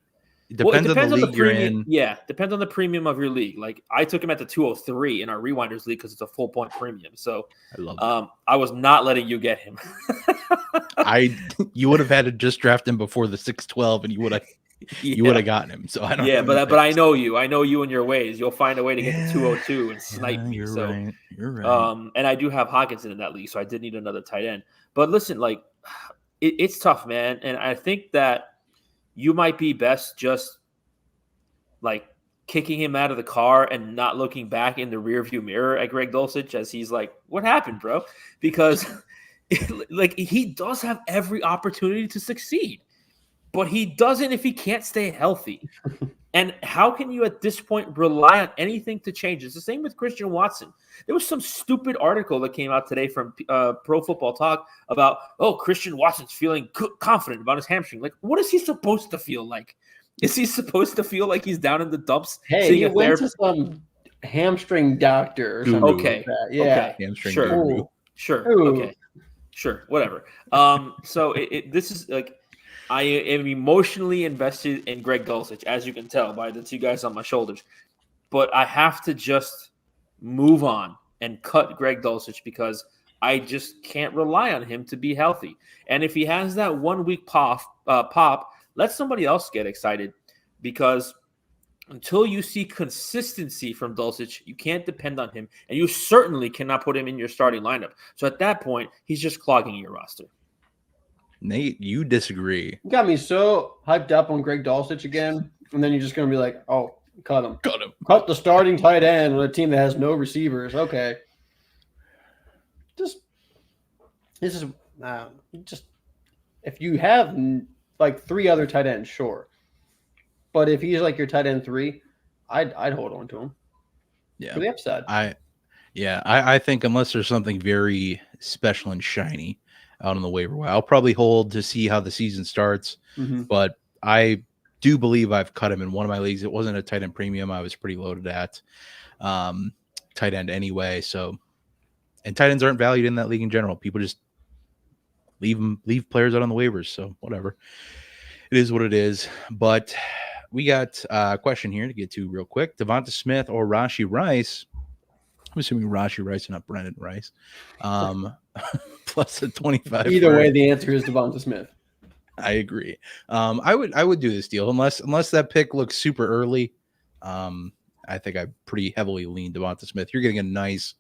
S1: It depends on the league you're in.
S3: Yeah, depends on the premium of your league. Like, I took him at the 203 in our Rewinders league because it's a full point premium. So
S1: I love that.
S3: I was not letting you get him.
S1: You would have had to just draft him before the 612, and you would have gotten him. So I don't.
S3: Yeah, but I know you. I know you and your ways. You'll find a way to get to 202 and snipe me.
S1: You're right.
S3: And I do have Hawkinson in that league, so I did need another tight end. But listen, like, it's tough, man. And I think that you might be best just like kicking him out of the car and not looking back in the rearview mirror at Greg Dulcich as he's like, what happened, bro? Because like, he does have every opportunity to succeed, but he doesn't if he can't stay healthy. And how can you at this point rely on anything to change? It's the same with Christian Watson. There was some stupid article that came out today from Pro Football Talk about, Christian Watson's feeling confident about his hamstring. Like, what is he supposed to feel like? Is he supposed to feel like he's down in the dumps?
S2: Hey, he went to some hamstring doctor or something.
S3: Okay.
S2: Like that. Yeah.
S3: Okay.
S1: Hamstring
S3: Sure.
S2: Ooh.
S3: Okay. Sure. Whatever. So this is like, I am emotionally invested in Greg Dulcich, as you can tell by the two guys on my shoulders. But I have to just move on and cut Greg Dulcich because I just can't rely on him to be healthy. And if he has that 1 week pop, let somebody else get excited, because until you see consistency from Dulcich, you can't depend on him, and you certainly cannot put him in your starting lineup. So at that point, he's just clogging your roster.
S1: Nate, you disagree.
S2: You got me so hyped up on Greg Dulcich again, and then you're just going to be like, oh, Cut him.
S1: Cut him.
S2: Cut the starting tight end on a team that has no receivers. Okay. Just if you have like 3 other tight ends, sure. But if he's like your tight end 3, I'd hold on to him.
S1: Yeah.
S2: For the upside.
S1: I think unless there's something very special and shiny out on the waiver wire, I'll probably hold to see how the season starts.
S2: Mm-hmm.
S1: But I do believe I've cut him in one of my leagues. It wasn't a tight end premium. I was pretty loaded at tight end anyway. So, and tight ends aren't valued in that league in general. People just leave players out on the waivers. So whatever, it is what it is. But we got a question here to get to real quick. Devonta Smith or Rashee Rice? I'm assuming Rashee Rice and not Brendan Rice. Plus a 25.
S2: Either way, the answer is Devonta Smith.
S1: I agree. I would do this deal unless that pick looks super early. I think I pretty heavily lean Devonta Smith. You're getting a nice,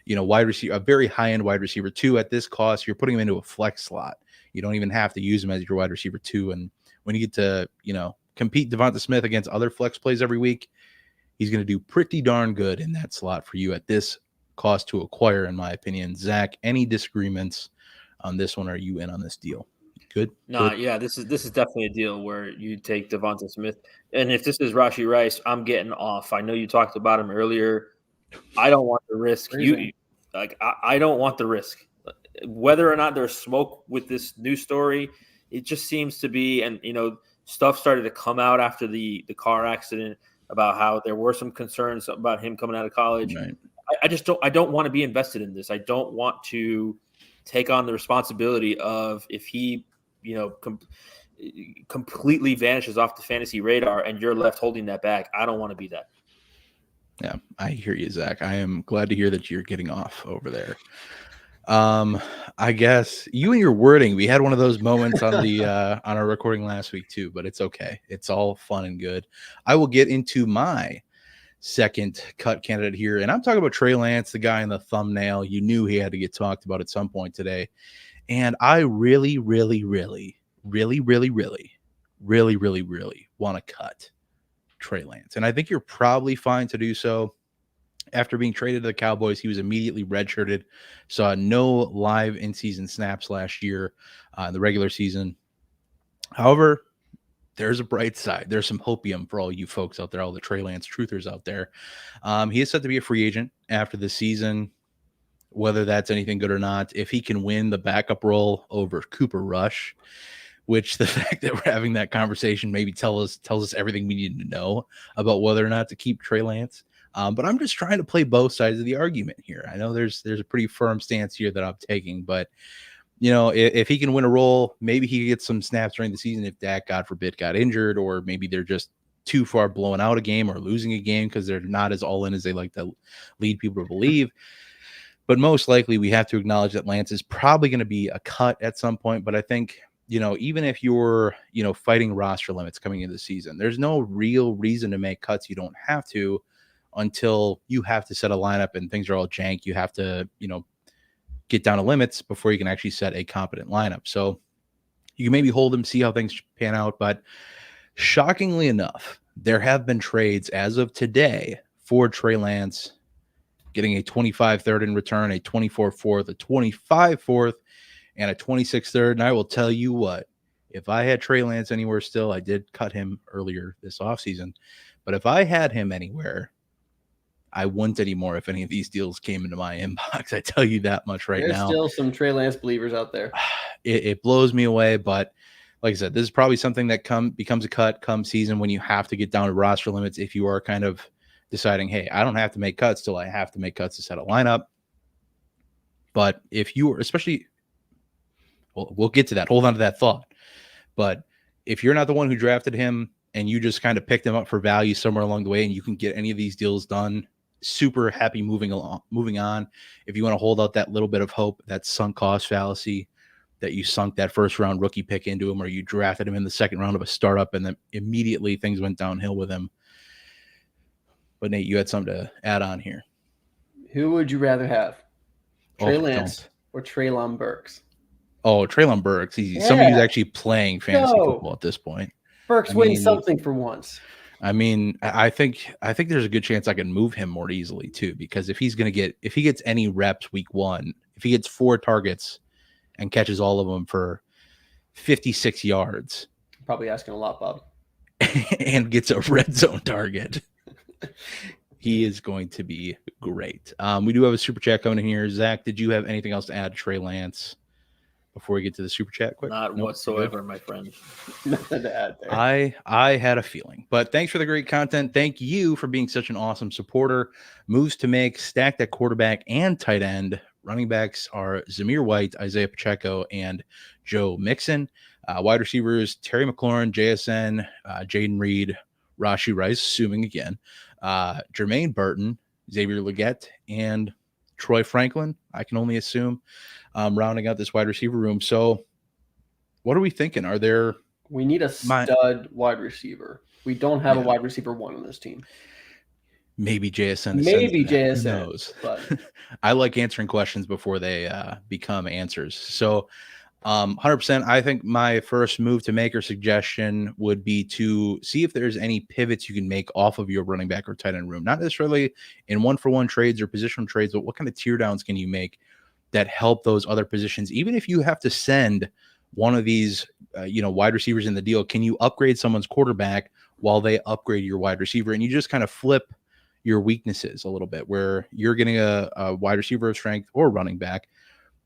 S1: wide receiver, a very high end wide receiver 2 at this cost. You're putting him into a flex slot. You don't even have to use him as your wide receiver 2. And when you get to compete Devonta Smith against other flex plays every week, he's going to do pretty darn good in that slot for you at this cost to acquire, in my opinion. Zach, any disagreements on this one? Are you in on this deal? Good.
S3: No, yeah, this is definitely a deal where you take Devonta Smith, and if this is Rashee Rice, I'm getting off. I know you talked about him earlier. I don't want the risk. I don't want the risk. Whether or not there's smoke with this new story, it just seems to be, and stuff started to come out after the car accident about how there were some concerns about him coming out of college.
S1: Right.
S3: I don't want to be invested in this. I don't want to take on the responsibility of if he completely vanishes off the fantasy radar and you're left holding that bag. I don't want to be that.
S1: Yeah, I hear you, Zach. I am glad to hear that you're getting off over there. I guess you and your wording, we had one of those moments on the on our recording last week too, but it's okay. It's all fun and good. I will get into my second cut candidate here, and I'm talking about Trey Lance, the guy in the thumbnail. You knew he had to get talked about at some point today. And I really, really, really, really, really, really, really, really, really want to cut Trey Lance. And I think you're probably fine to do so. After being traded to the Cowboys, he was immediately redshirted, saw no live in-season snaps last year in the regular season. However, there's a bright side. There's some hopium for all you folks out there, all the Trey Lance truthers out there. He is set to be a free agent after the season. Whether that's anything good or not, if he can win the backup role over Cooper Rush, which the fact that we're having that conversation maybe tells us everything we need to know about whether or not to keep Trey Lance. But I'm just trying to play both sides of the argument here. I know there's a pretty firm stance here that I'm taking, but if he can win a role, maybe he gets some snaps during the season if Dak, God forbid, got injured, or maybe they're just too far blowing out a game or losing a game because they're not as all in as they like to lead people to believe. But most likely we have to acknowledge that Lance is probably going to be a cut at some point. But I think, even if you're, fighting roster limits coming into the season, there's no real reason to make cuts. You don't have to until you have to set a lineup and things are all jank. You have to, get down to limits before you can actually set a competent lineup. So you can maybe hold him, see how things pan out. But shockingly enough, there have been trades as of today for Trey Lance, getting a 25 third in return, a 24 fourth, a 25 fourth, and a 26 third. And I will tell you what, if I had Trey Lance anywhere still, I did cut him earlier this offseason, but if I had him anywhere, I wouldn't anymore if any of these deals came into my inbox. I tell you that much right now.
S2: There's still some Trey Lance believers out there.
S1: It blows me away, but like I said, this is probably something that becomes a cut come season when you have to get down to roster limits if you are kind of deciding, hey, I don't have to make cuts till I have to make cuts to set a lineup. But if you are, especially, we'll get to that. Hold on to that thought. But if you're not the one who drafted him and you just kind of picked him up for value somewhere along the way and you can get any of these deals done, super happy moving on. If you want to hold out that little bit of hope, that sunk cost fallacy, that you sunk that first round rookie pick into him, or you drafted him in the second round of a startup and then immediately things went downhill with him. But Nate, you had something to add on here.
S2: Who would you rather have? Trey Lance or Treylon Burks?
S1: Oh, Treylon Burks. Easy. Yeah. Somebody who's actually playing fantasy football at this point.
S2: Burks wins something for once.
S1: I mean, I think there's a good chance I can move him more easily too, because if he gets any reps week 1, if he gets 4 targets and catches all of them for 56 yards,
S2: probably asking a lot, Bob,
S1: and gets a red zone target, he is going to be great. We do have a super chat coming in here. Zach, did you have anything else to add to Trey Lance before we get to the super chat quick?
S3: Not whatsoever, my friend.
S2: Nothing to add there.
S1: I had a feeling, but thanks for the great content. Thank you for being such an awesome supporter. Moves to make, stacked at quarterback and tight end. Running backs are Zamir White, Isaiah Pacheco, and Joe Mixon. Wide receivers, Terry McLaurin, JSN, Jaden Reed, Rashee Rice, assuming again, Jermaine Burton, Xavier Legette, and Troy Franklin, I can only assume, rounding out this wide receiver room. So what are we thinking?
S2: We need a stud wide receiver. We don't have a wide receiver 1 on this team.
S1: Maybe JSN.
S2: Maybe JSN.
S1: Who knows?
S2: But
S1: I like answering questions before they become answers. So 100%, I think my first move to make or suggestion would be to see if there's any pivots you can make off of your running back or tight end room. Not necessarily in 1-for-1 trades or positional trades, but what kind of tear downs can you make that help those other positions? Even if you have to send one of these, wide receivers in the deal, can you upgrade someone's quarterback while they upgrade your wide receiver? And you just kind of flip your weaknesses a little bit, where you're getting a wide receiver of strength or running back,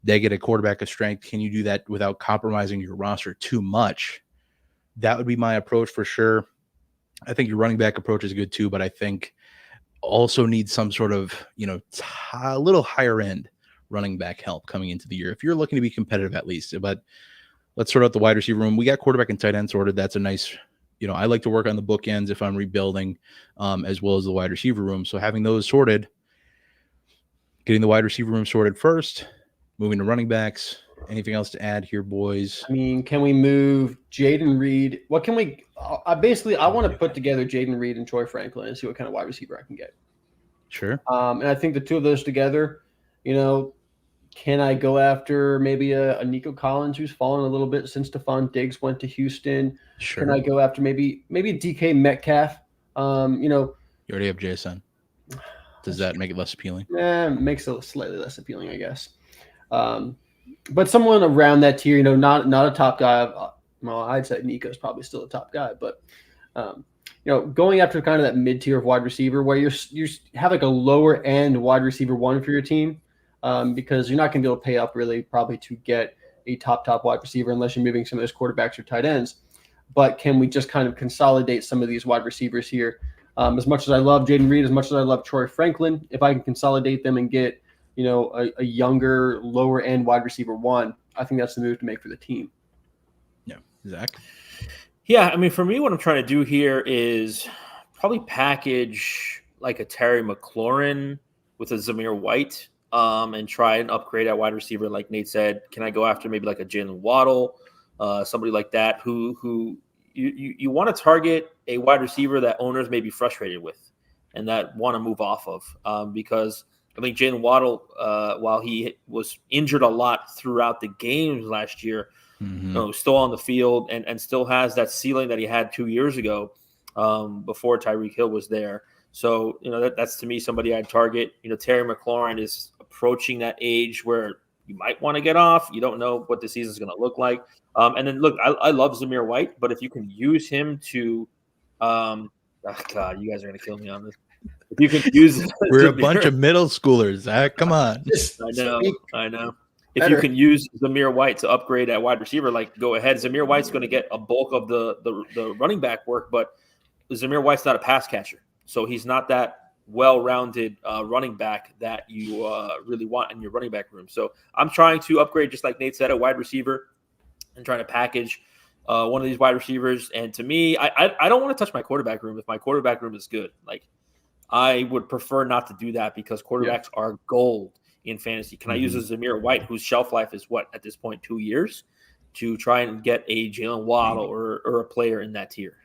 S1: they get a quarterback of strength. Can you do that without compromising your roster too much? That would be my approach for sure. I think your running back approach is good too, but I think also need some sort of, a little higher end running back help coming into the year, if you're looking to be competitive at least. But let's sort out the wide receiver room. We got quarterback and tight end sorted. That's a nice, I like to work on the bookends if I'm rebuilding, as well as the wide receiver room. So having those sorted, getting the wide receiver room sorted first, moving to running backs. Anything else to add here, boys?
S2: I mean, can we move Jaden Reed? What can we – I want to put together Jaden Reed and Troy Franklin and see what kind of wide receiver I can get.
S1: Sure.
S2: And I think the two of those together, can I go after maybe a Nico Collins who's fallen a little bit since Stephon Diggs went to Houston?
S1: Sure.
S2: Can I go after maybe DK Metcalf?
S1: You already have JSN. Does that make it less appealing?
S2: Yeah, it makes it slightly less appealing, I guess. But someone around that tier, not a top guy. Well, I'd say Nico's probably still a top guy, but going after kind of that mid tier of wide receiver where you have like a lower end wide receiver 1 for your team, because you're not going to be able to pay up really probably to get a top wide receiver unless you're moving some of those quarterbacks or tight ends. But can we just kind of consolidate some of these wide receivers here? As much as I love Jaden Reed, as much as I love Troy Franklin, if I can consolidate them and get a younger, lower end wide receiver 1, I think that's the move to make for the team.
S1: Yeah. Zach?
S3: Yeah, I mean, for me, what I'm trying to do here is probably package like a Terry McLaurin with a Zamir White, and try and upgrade at wide receiver. Like Nate said, can I go after maybe like a Jalen Waddle, somebody like that who you want to target a wide receiver that owners may be frustrated with and that want to move off of, because I think Jalen Waddle, while he was injured a lot throughout the games last year, still on the field and still has that ceiling that he had 2 years ago, before Tyreek Hill was there. So, that's to me somebody I'd target. Terry McLaurin is approaching that age where you might want to get off. You don't know what the season's going to look like. And then, look, I love Zamir White, but if you can use him to God, you guys are going to kill me on this. If you can use
S1: we're a bunch of middle schoolers, Zach. Come on.
S3: I know. If you can use Zamir White to upgrade at wide receiver, go ahead. Zamir White's going to get a bulk of the running back work, but Zamir White's not a pass catcher, so he's not that well-rounded running back that you really want in your running back room. So I'm trying to upgrade, just like Nate said, a wide receiver and trying to package one of these wide receivers. And to me, I don't want to touch my quarterback room if my quarterback room is good. I would prefer not to do that because quarterbacks are gold in fantasy. Can I use a Zamir White, whose shelf life is at this point 2 years, to try and get a Jalen Waddle or a player in that tier?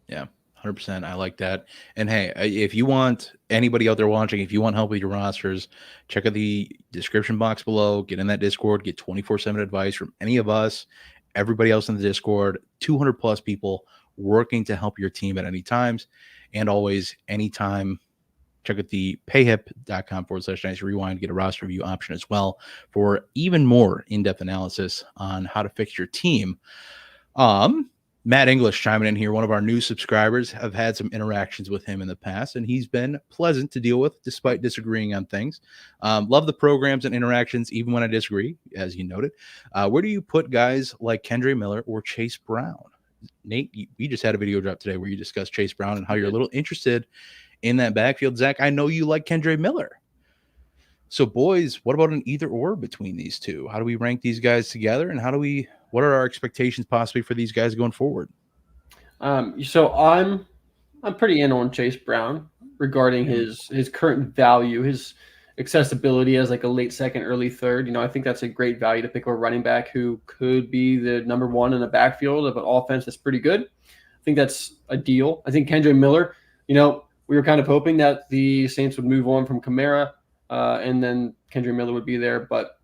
S1: Yeah, 100%. I like that. And hey, if you want anybody out there watching, if you want help with your rosters, check out the description box below, get in that Discord, get 24/7 advice from any of us, everybody else in the Discord, 200 plus people working to help your team at any times. And always, anytime, check out the payhip.com/Dynasty Rewind, get a roster review option as well for even more in-depth analysis on how to fix your team. Matt English chiming in here, one of our new subscribers. Have had some interactions with him in the past, and he's been pleasant to deal with despite disagreeing on things. Love the programs and interactions, even when I disagree, as you noted. Where do you put guys like Kendre Miller or Chase Brown? Nate, you just had a video drop today where you discussed Chase Brown and how you're a little interested in that backfield. Zach, I know you like Kendre Miller. So, boys, what about an either or between these two? How do we rank these guys together, and what are our expectations possibly for these guys going forward?
S2: So I'm pretty in on Chase Brown regarding his current value, his accessibility as like a late second, early third. I think that's a great value to pick a running back who could be the number one in a backfield of an offense that's pretty good. I think that's a deal. I think Kendre Miller, we were kind of hoping that the Saints would move on from Kamara and then Kendre Miller would be there, but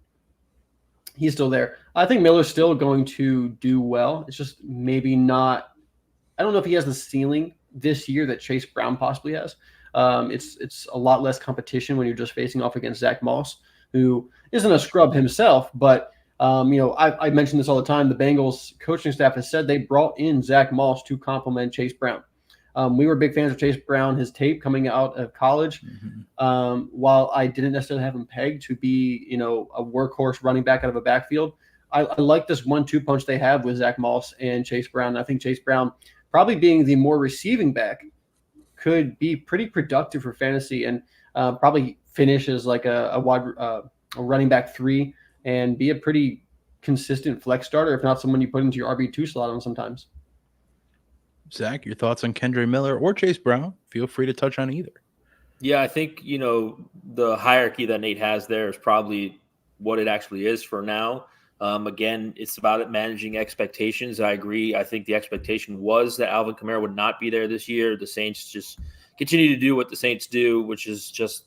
S2: he's still there. I think Miller's still going to do well. It's just maybe not – I don't know if he has the ceiling this year that Chase Brown possibly has. It's a lot less competition when you're just facing off against Zach Moss, who isn't a scrub himself, but I mention this all the time. The Bengals coaching staff has said they brought in Zach Moss to complement Chase Brown. We were big fans of Chase Brown, his tape coming out of college. While I didn't necessarily have him pegged to be, a workhorse running back out of a backfield, I like this 1-2 punch they have with Zach Moss and Chase Brown. And I think Chase Brown, probably being the more receiving back, could be pretty productive for fantasy and probably finish as like a running back 3 and be a pretty consistent flex starter, if not someone you put into your RB2 slot on sometimes.
S1: Zach, your thoughts on Kendre Miller or Chase Brown? Feel free to touch on either.
S3: Yeah, I think, the hierarchy that Nate has there is probably what it actually is for now. Again, it's about it managing expectations. I agree. I think the expectation was that Alvin Kamara would not be there this year. The Saints just continue to do what the Saints do, which is just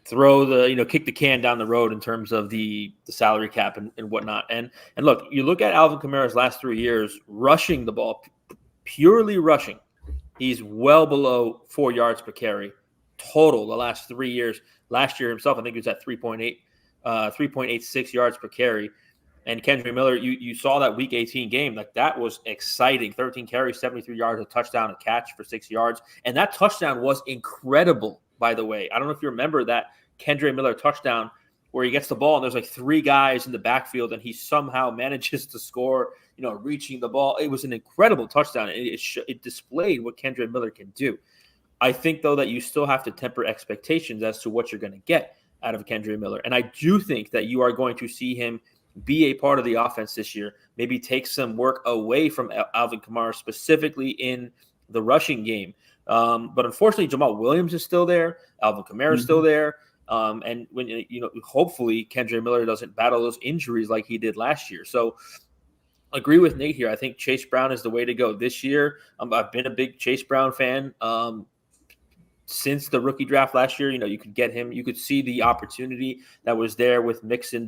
S3: kick the can down the road in terms of the salary cap and whatnot. And look, you look at Alvin Kamara's last 3 years rushing the ball, purely rushing. He's well below 4 yards per carry total the last 3 years. Last year himself, I think he was at 3.86 yards per carry. And Kendre Miller, you saw that Week 18 game. Like, that was exciting. 13 carries, 73 yards, a touchdown, a catch for 6 yards. And that touchdown was incredible, by the way. I don't know if you remember that Kendre Miller touchdown where he gets the ball and there's like 3 guys in the backfield and he somehow manages to score, reaching the ball. It was an incredible touchdown. It displayed what Kendre Miller can do. I think, though, that you still have to temper expectations as to what you're going to get out of Kendre Miller. And I do think that you are going to see him be a part of the offense this year, maybe take some work away from Alvin Kamara, specifically in the rushing game. But unfortunately, Jamal Williams is still there. Alvin Kamara is still there. And when hopefully Kendre Miller doesn't battle those injuries like he did last year. So agree with Nate here. I think Chase Brown is the way to go this year. I've been a big Chase Brown fan since the rookie draft last year. You could get him. You could see the opportunity that was there with Mixon,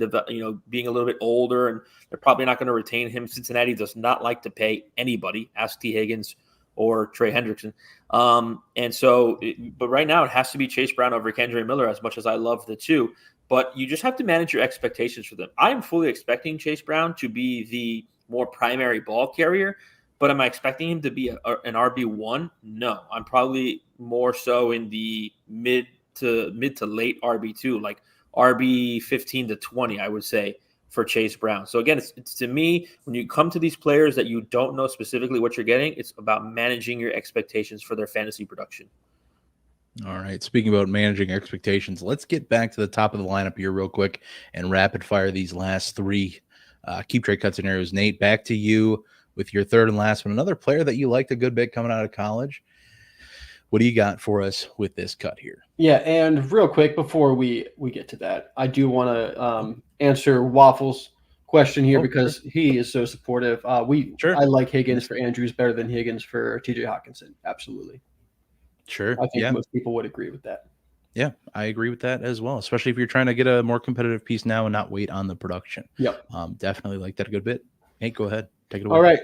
S3: being a little bit older, and they're probably not going to retain him. Cincinnati does not like to pay anybody. Ask T. Higgins or Trey Hendrickson. But right now it has to be Chase Brown over Kendre Miller, as much as I love the two. But you just have to manage your expectations for them. I am fully expecting Chase Brown to be the more primary ball carrier, but am I expecting him to be an RB1? No, I'm probably more so in the mid to late RB2, like RB 15 to 20, I would say, for Chase Brown. So again, it's to me, when you come to these players that you don't know specifically what you're getting, it's about managing your expectations for their fantasy production.
S1: All right. Speaking about managing expectations, let's get back to the top of the lineup here real quick and rapid fire these last 3 keep trade cut scenarios. Nate, back to you with your third and last one. Another player that you liked a good bit coming out of college. What do you got for us with this cut here?
S2: Yeah, and real quick before we get to that, I do want to answer Waffle's question here because he is so supportive. I like Higgins for Andrews better than Higgins for TJ Hawkinson. Absolutely.
S1: Sure.
S2: I think most people would agree with that.
S1: Yeah, I agree with that as well, especially if you're trying to get a more competitive piece now and not wait on the production.
S2: Yep.
S1: Definitely like that a good bit. Nate, go ahead. Take it away.
S2: All right.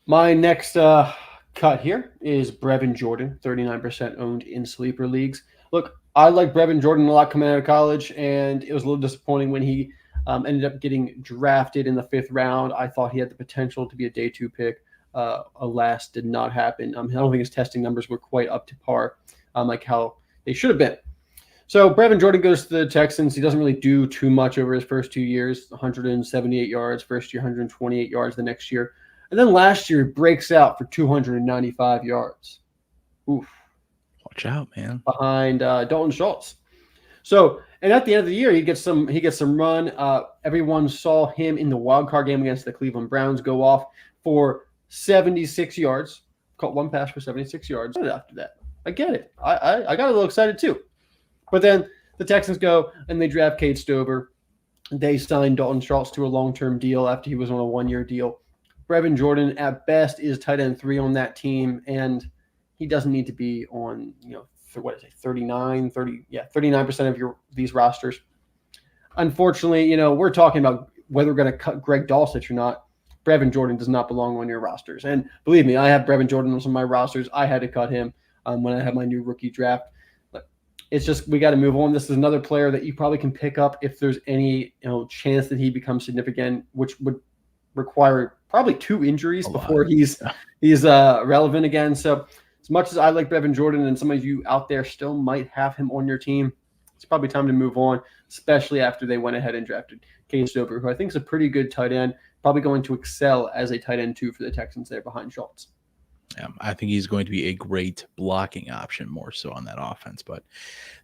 S2: My next cut here is Brevin Jordan, 39% owned in sleeper leagues. Look, I like Brevin Jordan a lot coming out of college, and it was a little disappointing when he ended up getting drafted in the 5th round. I thought he had the potential to be a day 2 pick. Alas, did not happen. I don't think his testing numbers were quite up to par, like how they should have been. So Brevin Jordan goes to the Texans. He doesn't really do too much over his first 2 years, 178 yards, first year 128 yards the next year. And then last year breaks out for 295 yards. Oof.
S1: Watch out, man.
S2: Behind Dalton Schultz. So, and at the end of the year, he gets some run. Everyone saw him in the wild card game against the Cleveland Browns go off for 76 yards. Caught one pass for 76 yards. After that, I get it. I got a little excited too. But then the Texans go and they draft Cade Stover. They signed Dalton Schultz to a long-term deal after he was on a 1-year deal. Brevin Jordan at best is tight end 3 on that team, and he doesn't need to be on, 39% of these rosters. Unfortunately, we're talking about whether we're going to cut Greg Dulcich or not. Brevin Jordan does not belong on your rosters. And believe me, I have Brevin Jordan on some of my rosters. I had to cut him when I had my new rookie draft. But it's just we got to move on. This is another player that you probably can pick up if there's any chance that he becomes significant, which would require probably 2 injuries before he's relevant again. So as much as I like Brevin Jordan and some of you out there still might have him on your team, it's probably time to move on, especially after they went ahead and drafted Cade Stover, who I think is a pretty good tight end, probably going to excel as a tight end 2 for the Texans there behind Schultz.
S1: Yeah, I think he's going to be a great blocking option more so on that offense, but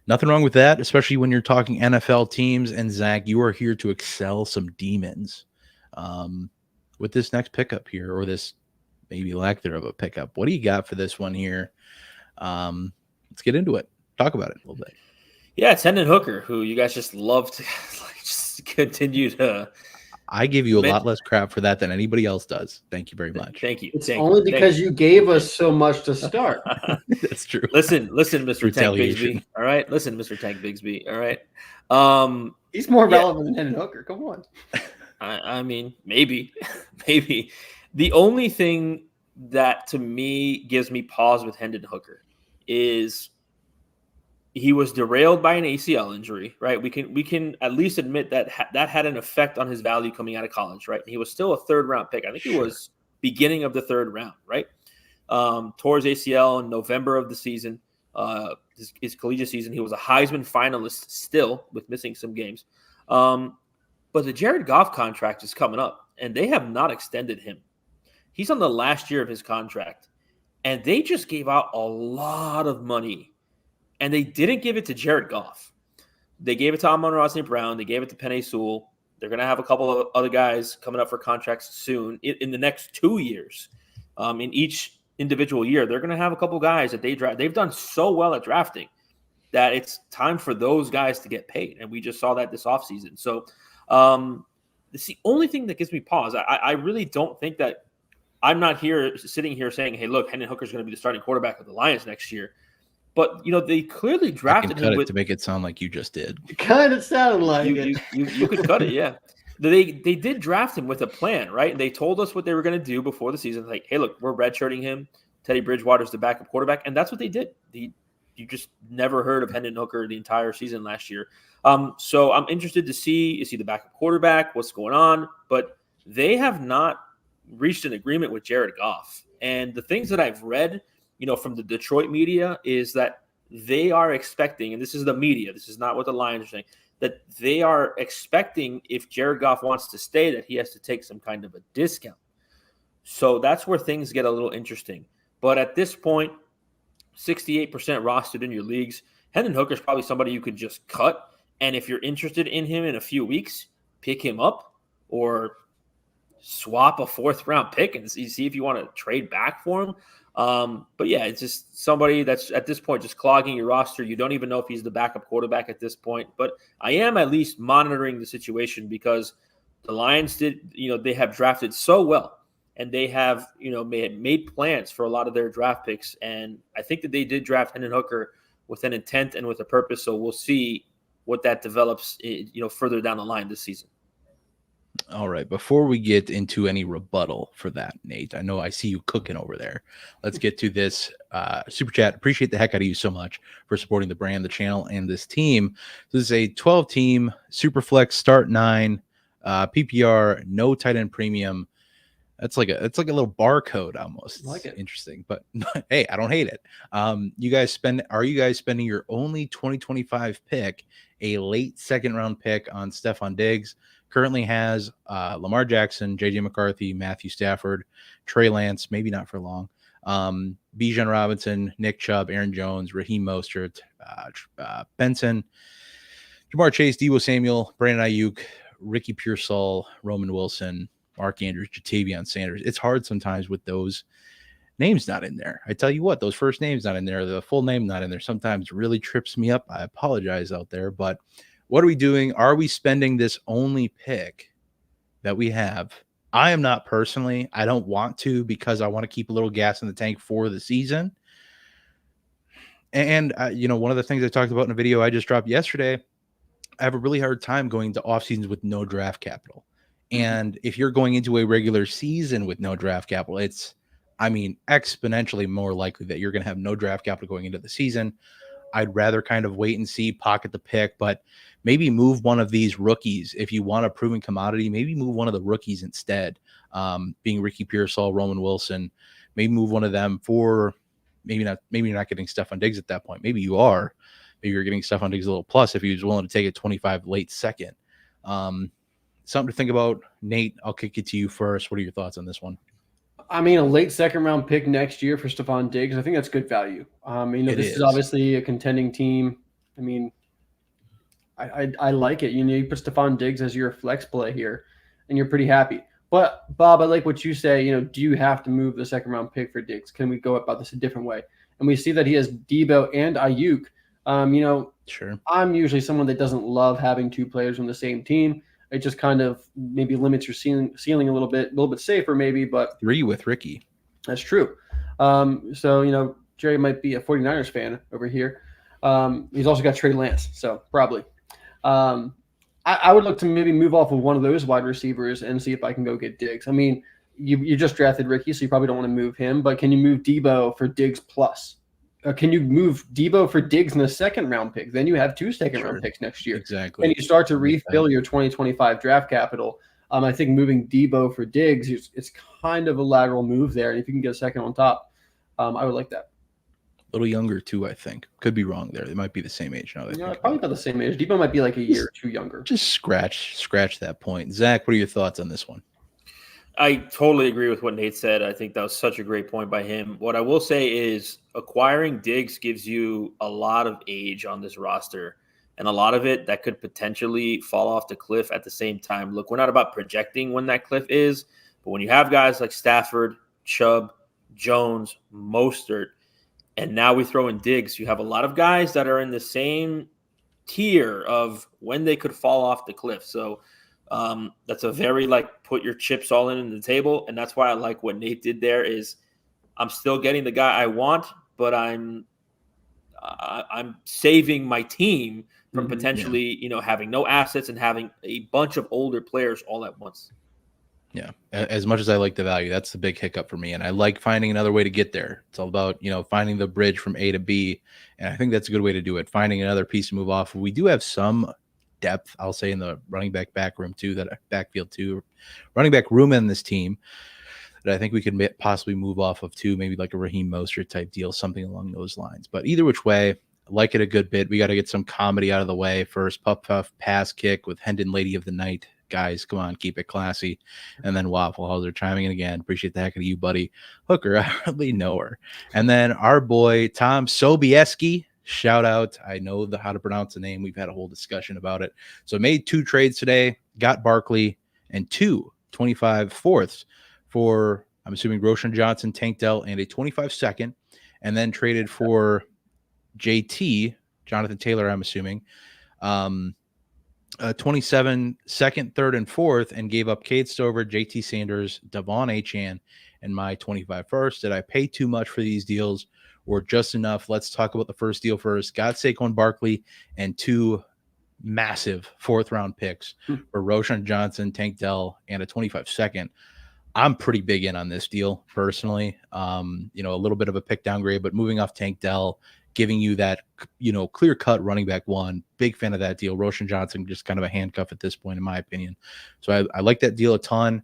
S1: nothing wrong with that, especially when you're talking NFL teams. And Zach, you are here to excel some demons with this next pickup here, or this maybe lack thereof a pickup. What do you got for this one here? Let's get into it. Talk about it a little bit.
S3: Yeah, it's Hendon Hooker, who you guys just love to just continue to.
S1: I give you a lot less crap for that than anybody else does. Thank you very much.
S3: Thank you.
S2: It's only because you gave us so much to start.
S1: That's true.
S3: Listen, Mr. Tank Bigsby. All right. Listen, Mr. Tank Bigsby. All right.
S2: He's more relevant than Hendon Hooker. Come on.
S3: I mean, maybe. The only thing that to me gives me pause with Hendon Hooker is he was derailed by an ACL injury, right? We can at least admit that that had an effect on his value coming out of college, right? He was still a 3rd round pick. I think he was beginning of the 3rd round, right? Towards ACL in November of the season, his collegiate season. He was a Heisman finalist still with missing some games. But the Jared Goff contract is coming up, and they have not extended him. He's on the last year of his contract, and they just gave out a lot of money, and they didn't give it to Jared Goff. They gave it to Amon-Ra St. Brown. They gave it to Penei Sewell. They're going to have a couple of other guys coming up for contracts soon in the next 2 years. In each individual year, they're going to have a couple guys that they draft. They've done so well at drafting that it's time for those guys to get paid, and we just saw that this offseason. So it's the only thing that gives me pause. I really don't think that I'm not sitting here saying, hey, look, Hendon Hooker's going to be the starting quarterback of the Lions next year. But, they clearly drafted him
S1: to make it sound like you just did.
S2: It kind of sounded like it.
S3: You could cut it, yeah. They did draft him with a plan, right? They told us what they were going to do before the season. Like, hey, look, we're redshirting him. Teddy Bridgewater's the backup quarterback. And that's what they did. You just never heard of Hendon Hooker the entire season last year. So I'm interested to see, is he the backup quarterback? What's going on? But they have not reached an agreement with Jared Goff. And the things that I've read, from the Detroit media is that they are expecting, and this is the media, this is not what the Lions are saying, that they are expecting if Jared Goff wants to stay, that he has to take some kind of a discount. So that's where things get a little interesting. But at this point, 68% rostered in your leagues. Hendon Hooker is probably somebody you could just cut. And if you're interested in him in a few weeks, pick him up or swap a 4th round pick and see if you want to trade back for him. But yeah, it's just somebody that's at this point just clogging your roster. You don't even know if he's the backup quarterback at this point. But I am at least monitoring the situation because the Lions they have drafted so well. And they have, made plans for a lot of their draft picks. And I think that they did draft Hendon Hooker with an intent and with a purpose. So we'll see what that develops, further down the line this season.
S1: All right. Before we get into any rebuttal for that, Nate, I know I see you cooking over there. Let's get to this super chat. Appreciate the heck out of you so much for supporting the brand, the channel, and this team. This is a 12-team super flex start 9 PPR, no tight end premium. It's like a little barcode almost.
S2: I like it.
S1: Interesting, but hey, I don't hate it. Are you guys spending your only 2025 pick, a late second round pick on Stephon Diggs? Currently has Lamar Jackson, JJ McCarthy, Matthew Stafford, Trey Lance, maybe not for long. Bijan Robinson, Nick Chubb, Aaron Jones, Raheem Mostert, Benson, Jamar Chase, Deebo Samuel, Brandon Ayuk, Ricky Pearsall, Roman Wilson, Mark Andrews, Jatavion Sanders. It's hard sometimes with those names not in there. I tell you what, those first names not in there, the full name not in there, sometimes really trips me up. I apologize out there, but what are we doing? Are we spending this only pick that we have? I am not personally. I don't want to because I want to keep a little gas in the tank for the season. And, one of the things I talked about in a video I just dropped yesterday, I have a really hard time going to off seasons with no draft capital. And if you're going into a regular season with no draft capital, it's, exponentially more likely that you're going to have no draft capital going into the season. I'd rather kind of wait and see, pocket the pick, but maybe move one of these rookies. If you want a proven commodity, maybe move one of the rookies instead, being Ricky Pearsall, Roman Wilson. Maybe move one of them for maybe you're not getting Stephon Diggs at that point. Maybe you are. Maybe you're getting Stephon Diggs a little plus if he was willing to take a 25 late second. Something to think about. Nate, I'll kick it to you first. What are your thoughts on this one?
S2: A late second round pick next year for Stephon Diggs, I think that's good value. This is obviously a contending team. I like it. You put Stephon Diggs as your flex play here, and you're pretty happy. But Bob, I like what you say. Do you have to move the second round pick for Diggs? Can we go about this a different way? And we see that he has Deebo and Ayuk.
S1: Sure.
S2: I'm usually someone that doesn't love having two players on the same team. It just kind of maybe limits your ceiling a little bit safer maybe, but
S1: 3 with Ricky.
S2: That's true. Jerry might be a 49ers fan over here. He's also got Trey Lance, so probably. I would look to maybe move off of one of those wide receivers and see if I can go get Diggs. You just drafted Ricky, so you probably don't want to move him, but can you move Deebo for Diggs plus? Can you move Deebo for Diggs in the second round pick? Then you have 2 second round picks next year.
S1: Exactly.
S2: And you start to refill your 2025 draft capital. I think moving Deebo for Diggs, it's kind of a lateral move there. And if you can get a second on top, I would like that.
S1: A little younger too, I think. Could be wrong there. They might be the same age now.
S2: Probably about the same age. Deebo might be like a year or two younger.
S1: Just scratch that point. Zach, what are your thoughts on this one?
S3: I totally agree with what Nate said. I think that was such a great point by him. What I will say is acquiring Diggs gives you a lot of age on this roster, and a lot of it that could potentially fall off the cliff at the same time. Look, we're not about projecting when that cliff is, but when you have guys like Stafford, Chubb, Jones, Mostert, and now we throw in Diggs, you have a lot of guys that are in the same tier of when they could fall off the cliff. So that's a very put your chips all in the table. And that's why I like what Nate did there is I'm still getting the guy I want, but I'm saving my team from potentially, having no assets and having a bunch of older players all at once.
S1: Yeah. As much as I like the value, that's the big hiccup for me. And I like finding another way to get there. It's all about, finding the bridge from A to B. And I think that's a good way to do it. Finding another piece to move off. We do have some depth, I'll say, in the running back room too, running back room in this team that I think we could possibly move off of too, maybe like a Raheem Mostert type deal, something along those lines. But either which way, I like it a good bit. We got to get some comedy out of the way first. Puff pass kick with Hendon Lady of the Night. Guys, come on, keep it classy. And then Waffle Hauser chiming in again. Appreciate the heck out of you, buddy. Hooker, I hardly know her. And then our boy Tom Sobieski. Shout out. I know how to pronounce the name. We've had a whole discussion about it. So made 2 trades today, got Barkley and 2 25 fourths for, I'm assuming, Roshan Johnson, Tank Dell, and a 25 second, and then traded for JT, Jonathan Taylor, I'm assuming, 27 second, third, and fourth, and gave up Cade Stover, JT Sanders, Devon Achane, and my 25 first. Did I pay too much for these deals or just enough? Let's talk about the first deal first. Got Saquon Barkley and 2 massive 4th-round picks for Roshan Johnson, Tank Dell, and a 25-second. I'm pretty big in on this deal personally. A little bit of a pick downgrade, but moving off Tank Dell, giving you that, clear-cut running back one. Big fan of that deal. Roshan Johnson, just kind of a handcuff at this point, in my opinion. So I like that deal a ton.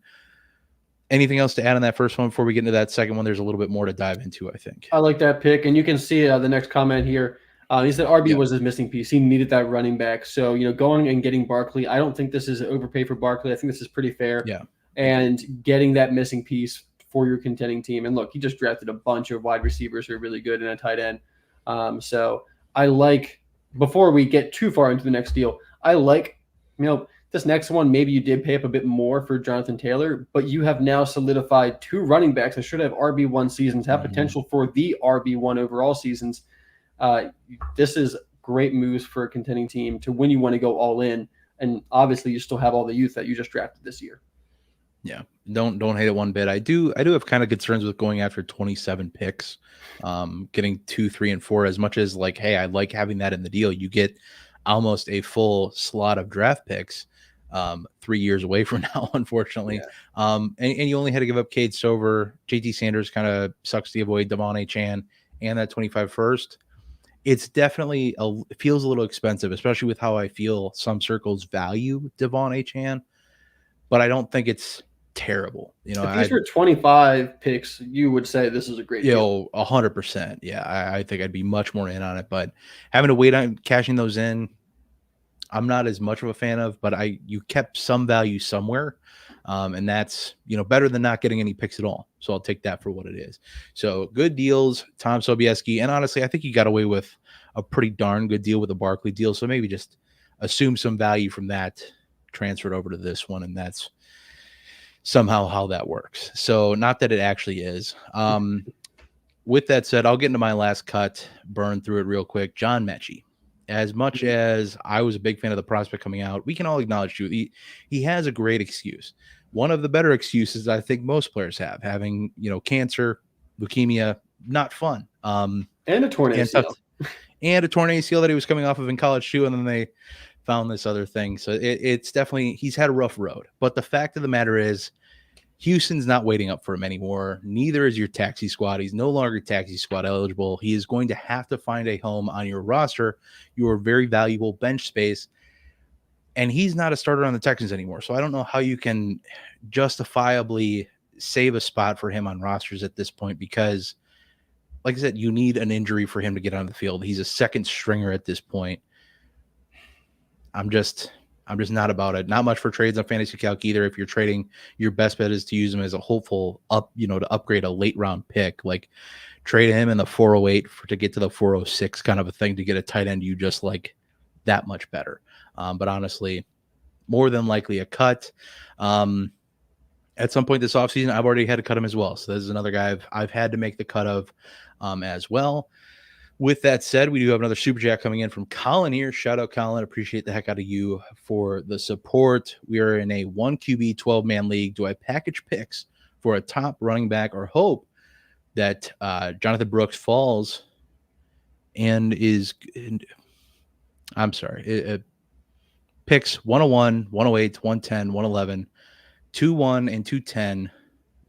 S1: Anything else to add on that first one before we get into that second one? There's a little bit more to dive into, I think.
S2: I like that pick, and you can see the next comment here. He said RB was his missing piece. He needed that running back. So, going and getting Barkley, I don't think this is an overpay for Barkley. I think this is pretty fair.
S1: Yeah.
S2: And getting that missing piece for your contending team. And look, he just drafted a bunch of wide receivers who are really good and a tight end. So I like, before we get too far into the next deal, I like, this next one, maybe you did pay up a bit more for Jonathan Taylor, but you have now solidified 2 running backs that should have RB1 seasons, have potential for the RB1 overall seasons. This is great moves for a contending team to when you want to go all in. And obviously you still have all the youth that you just drafted this year.
S1: Yeah. Don't hate it one bit. I do have kind of concerns with going after 27 picks, getting 2, 3, and 4, as much as like, hey, I like having that in the deal. You get almost a full slot of draft picks 3 years away from now, unfortunately. Yeah. And you only had to give up Cade Stover. JT Sanders kind of sucks to avoid Devon Achane and that 25 first. It's definitely it feels a little expensive, especially with how I feel some circles value Devon Achane, but I don't think it's terrible.
S2: If these were 25 picks, you would say this is a great deal.
S1: 100%. Yeah, I think I'd be much more in on it, but having to wait on cashing those in, I'm not as much of a fan of, but you kept some value somewhere. And that's, better than not getting any picks at all. So I'll take that for what it is. So good deals, Tom Sobieski. And honestly, I think you got away with a pretty darn good deal with a Barkley deal. So maybe just assume some value from that, transferred over to this one. And that's somehow how that works. So not that it actually is. With that said, I'll get into my last cut, burn through it real quick. John Mechie. As much as I was a big fan of the prospect coming out, we can all acknowledge too, he has a great excuse. One of the better excuses I think most players have, having, cancer, leukemia, not fun.
S2: And a torn ACL.
S1: And a torn ACL that he was coming off of in college too, and then they found this other thing. So it's definitely, he's had a rough road. But the fact of the matter is, Houston's not waiting up for him anymore. Neither is your taxi squad. He's no longer taxi squad eligible. He is going to have to find a home on your roster, your very valuable bench space. And he's not a starter on the Texans anymore. So I don't know how you can justifiably save a spot for him on rosters at this point, because like I said, you need an injury for him to get on the field. He's a second stringer at this point. I'm just not about it. Not much for trades on Fantasy Calc either. If you're trading, your best bet is to use him as a hopeful to upgrade a late round pick. Like trade him in the 408 to get to the 406 kind of a thing to get a tight end you just like that much better. But honestly, more than likely a cut. At some point this offseason, I've already had to cut him as well. So this is another guy I've had to make the cut of as well. With that said, we do have another super chat coming in from Colin here. Shout out, Colin. Appreciate the heck out of you for the support. We are in a 1 QB 12-man league. Do I package picks for a top running back or hope that Jonathan Brooks falls and is – I'm sorry. Picks 101, 108, 110, 111, 2-1, and 210.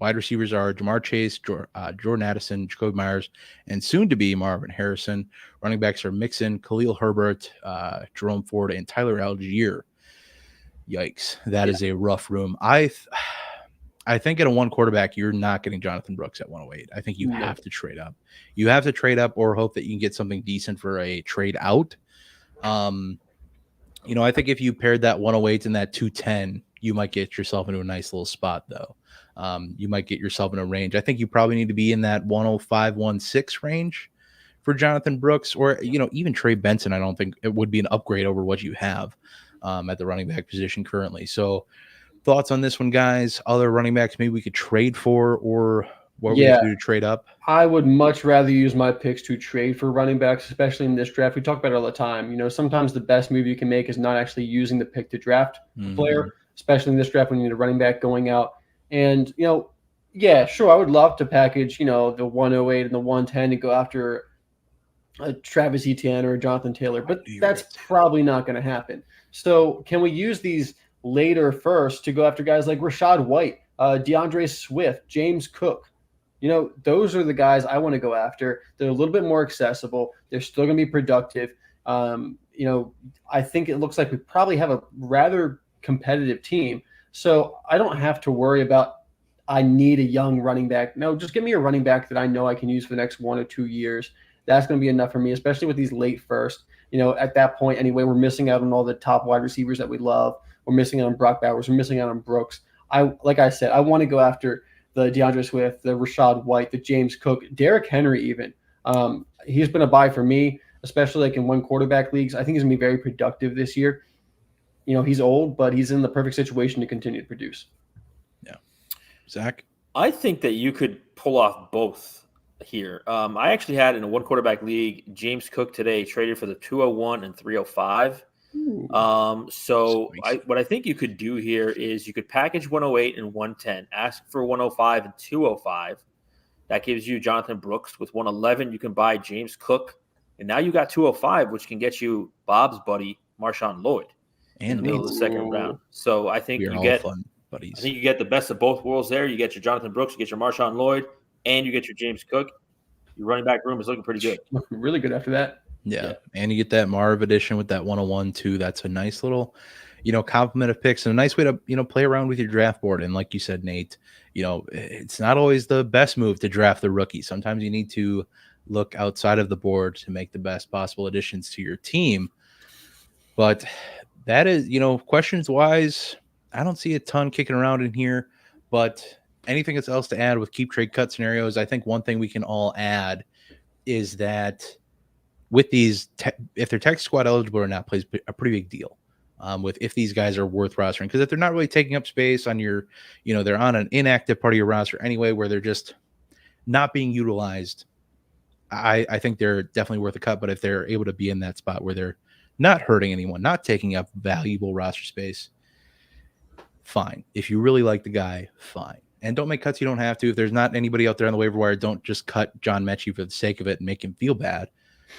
S1: Wide receivers are Jamar Chase, Jordan Addison, Jacoby Myers, and soon-to-be Marvin Harrison. Running backs are Mixon, Khalil Herbert, Jerome Ford, and Tyler Algier. Yikes. That is a rough room. I think at a one quarterback, you're not getting Jonathan Brooks at 108. I think you have to trade up. You have to trade up or hope that you can get something decent for a trade out. I think if you paired that 108 and that 210, you might get yourself into a nice little spot, though. You might get yourself in a range. I think you probably need to be in that 105, 106 range for Jonathan Brooks, or, even Trey Benson. I don't think it would be an upgrade over what you have at the running back position currently. So thoughts on this one, guys? Other running backs maybe we could trade for, or what we do to trade up? I
S2: would much rather use my picks to trade for running backs, especially in this draft. We talk about it all the time. Sometimes the best move you can make is not actually using the pick to draft a player, especially in this draft when you need a running back going out. And, sure, I would love to package, the 108 and the 110 to go after Travis Etienne or Jonathan Taylor, but that's probably not going to happen. So can we use these later first to go after guys like Rachaad White, DeAndre Swift, James Cook? Those are the guys I want to go after. They're a little bit more accessible. They're still going to be productive. I think it looks like we probably have a rather competitive team. So I don't have to worry about I need a young running back. No, just give me a running back that I know I can use for the next 1 or 2 years. That's going to be enough for me, especially with these late first. At that point anyway, we're missing out on all the top wide receivers that we love. We're missing out on Brock Bowers. We're missing out on Brooks. Like I said, I want to go after the DeAndre Swift, the Rachaad White, the James Cook, Derrick Henry even. He's been a buy for me, especially like in one quarterback leagues. I think he's going to be very productive this year. He's old, but he's in the perfect situation to continue to produce.
S1: Yeah. Zach?
S3: I think that you could pull off both here. I actually had in a one quarterback league, James Cook today traded for the 201 and 305. What I think you could do here is you could package 108 and 110, ask for 105 and 205. That gives you Jonathan Brooks. With 111, you can buy James Cook. And now you got 205, which can get you Bob's buddy, Marshawn Lloyd, in the middle of the second round. So I think you get fun buddies. I think you get the best of both worlds there. You get your Jonathan Brooks, you get your Marshawn Lloyd, and you get your James Cook. Your running back room is looking pretty good.
S2: Looking really good after that.
S1: Yeah. And you get that Marv edition with that 101 too. That's a nice little, complement of picks and a nice way to, play around with your draft board. And like you said, Nate, it's not always the best move to draft the rookie. Sometimes you need to look outside of the board to make the best possible additions to your team. But that is, questions wise, I don't see a ton kicking around in here, but anything else to add with keep, trade, cut scenarios? I think one thing we can all add is that with these, if they're tech squad eligible or not, plays a pretty big deal with if these guys are worth rostering. Because if they're not really taking up space on your, they're on an inactive part of your roster anyway, where they're just not being utilized, I think they're definitely worth a cut. But if they're able to be in that spot where they're not hurting anyone, not taking up valuable roster space, fine. If you really like the guy, fine. And don't make cuts you don't have to. If there's not anybody out there on the waiver wire, don't just cut John Mechie for the sake of it and make him feel bad.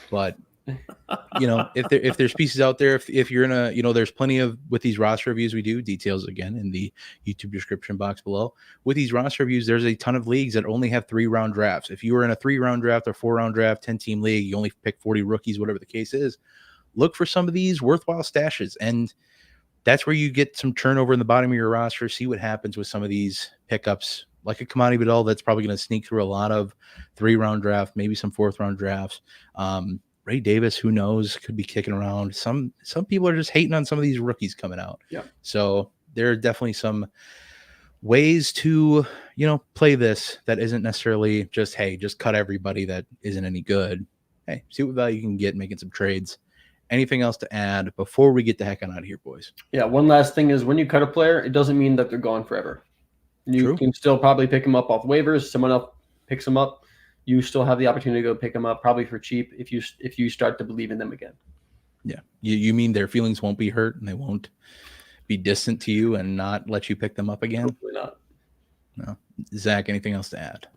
S1: But, if there's pieces out there, if you're in a, there's plenty of, with these roster reviews we do, details again in the YouTube description box below. With these roster reviews, there's a ton of leagues that only have 3-round drafts. If you were in a 3-round draft or 4-round draft, 10-team league, you only pick 40 rookies, whatever the case is. Look for some of these worthwhile stashes. And that's where you get some turnover in the bottom of your roster. See what happens with some of these pickups, like a Kamani Vidal that's probably going to sneak through a lot of 3-round draft, maybe some 4th-round drafts. Ray Davis, who knows, could be kicking around. Some people are just hating on some of these rookies coming out.
S2: Yeah.
S1: So there are definitely some ways to, play this that isn't necessarily just, hey, just cut everybody that isn't any good. Hey, see what value you can get making some trades. Anything else to add before we get the heck on out of here, boys?
S2: Yeah, one last thing is when you cut a player, it doesn't mean that they're gone forever. You can still probably pick them up off waivers. Someone else picks them up. You still have the opportunity to go pick them up probably for cheap if you start to believe in them again.
S1: Yeah. You mean their feelings won't be hurt and they won't be distant to you and not let you pick them up again?
S2: Hopefully not.
S1: No. Zach, anything else to add?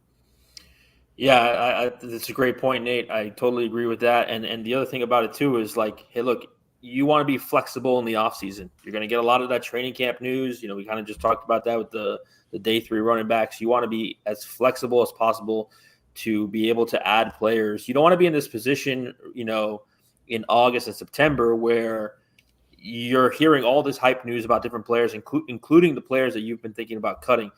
S3: Yeah, that's a great point, Nate. I totally agree with that. And the other thing about it too is like, hey, look, you want to be flexible in the offseason. You're going to get a lot of that training camp news. We kind of just talked about that with the day 3 running backs. You want to be as flexible as possible to be able to add players. You don't want to be in this position, in August and September where you're hearing all this hype news about different players, including the players that you've been thinking about cutting.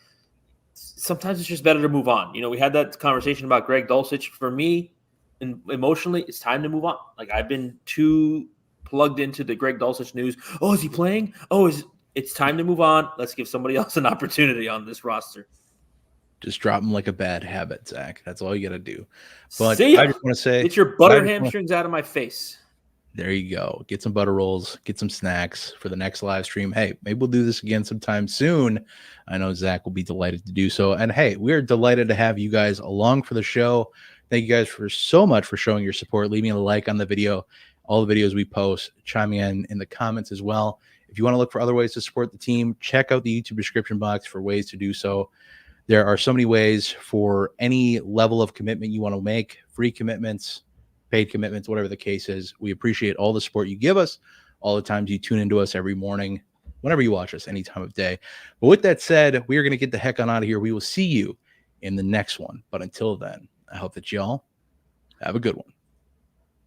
S3: Sometimes it's just better to move on. We had that conversation about Greg Dulcich. For me, emotionally, it's time to move on. Like, I've been too plugged into the Greg Dulcich news. Oh, is he playing? Oh, it's time to move on. Let's give somebody else an opportunity on this roster.
S1: Just drop them like a bad habit, Zach. That's all you got to do. But
S3: I
S1: just want to say,
S3: get your butter hamstrings out of my face.
S1: There you go. Get some butter rolls, get some snacks for the next live stream. Hey, maybe we'll do this again sometime soon. I know Zach will be delighted to do so. And hey, we're delighted to have you guys along for the show. Thank you guys so much for showing your support. Leaving a like on the video, all the videos we post, chiming in the comments as well. If you want to look for other ways to support the team, check out the YouTube description box for ways to do so. There are so many ways for any level of commitment you want to make, free commitments, paid commitments, whatever the case is. We appreciate all the support you give us, all the times you tune into us every morning, whenever you watch us, any time of day. But with that said, we are going to get the heck on out of here. We will see you in the next one. But until then, I hope that y'all have a good one.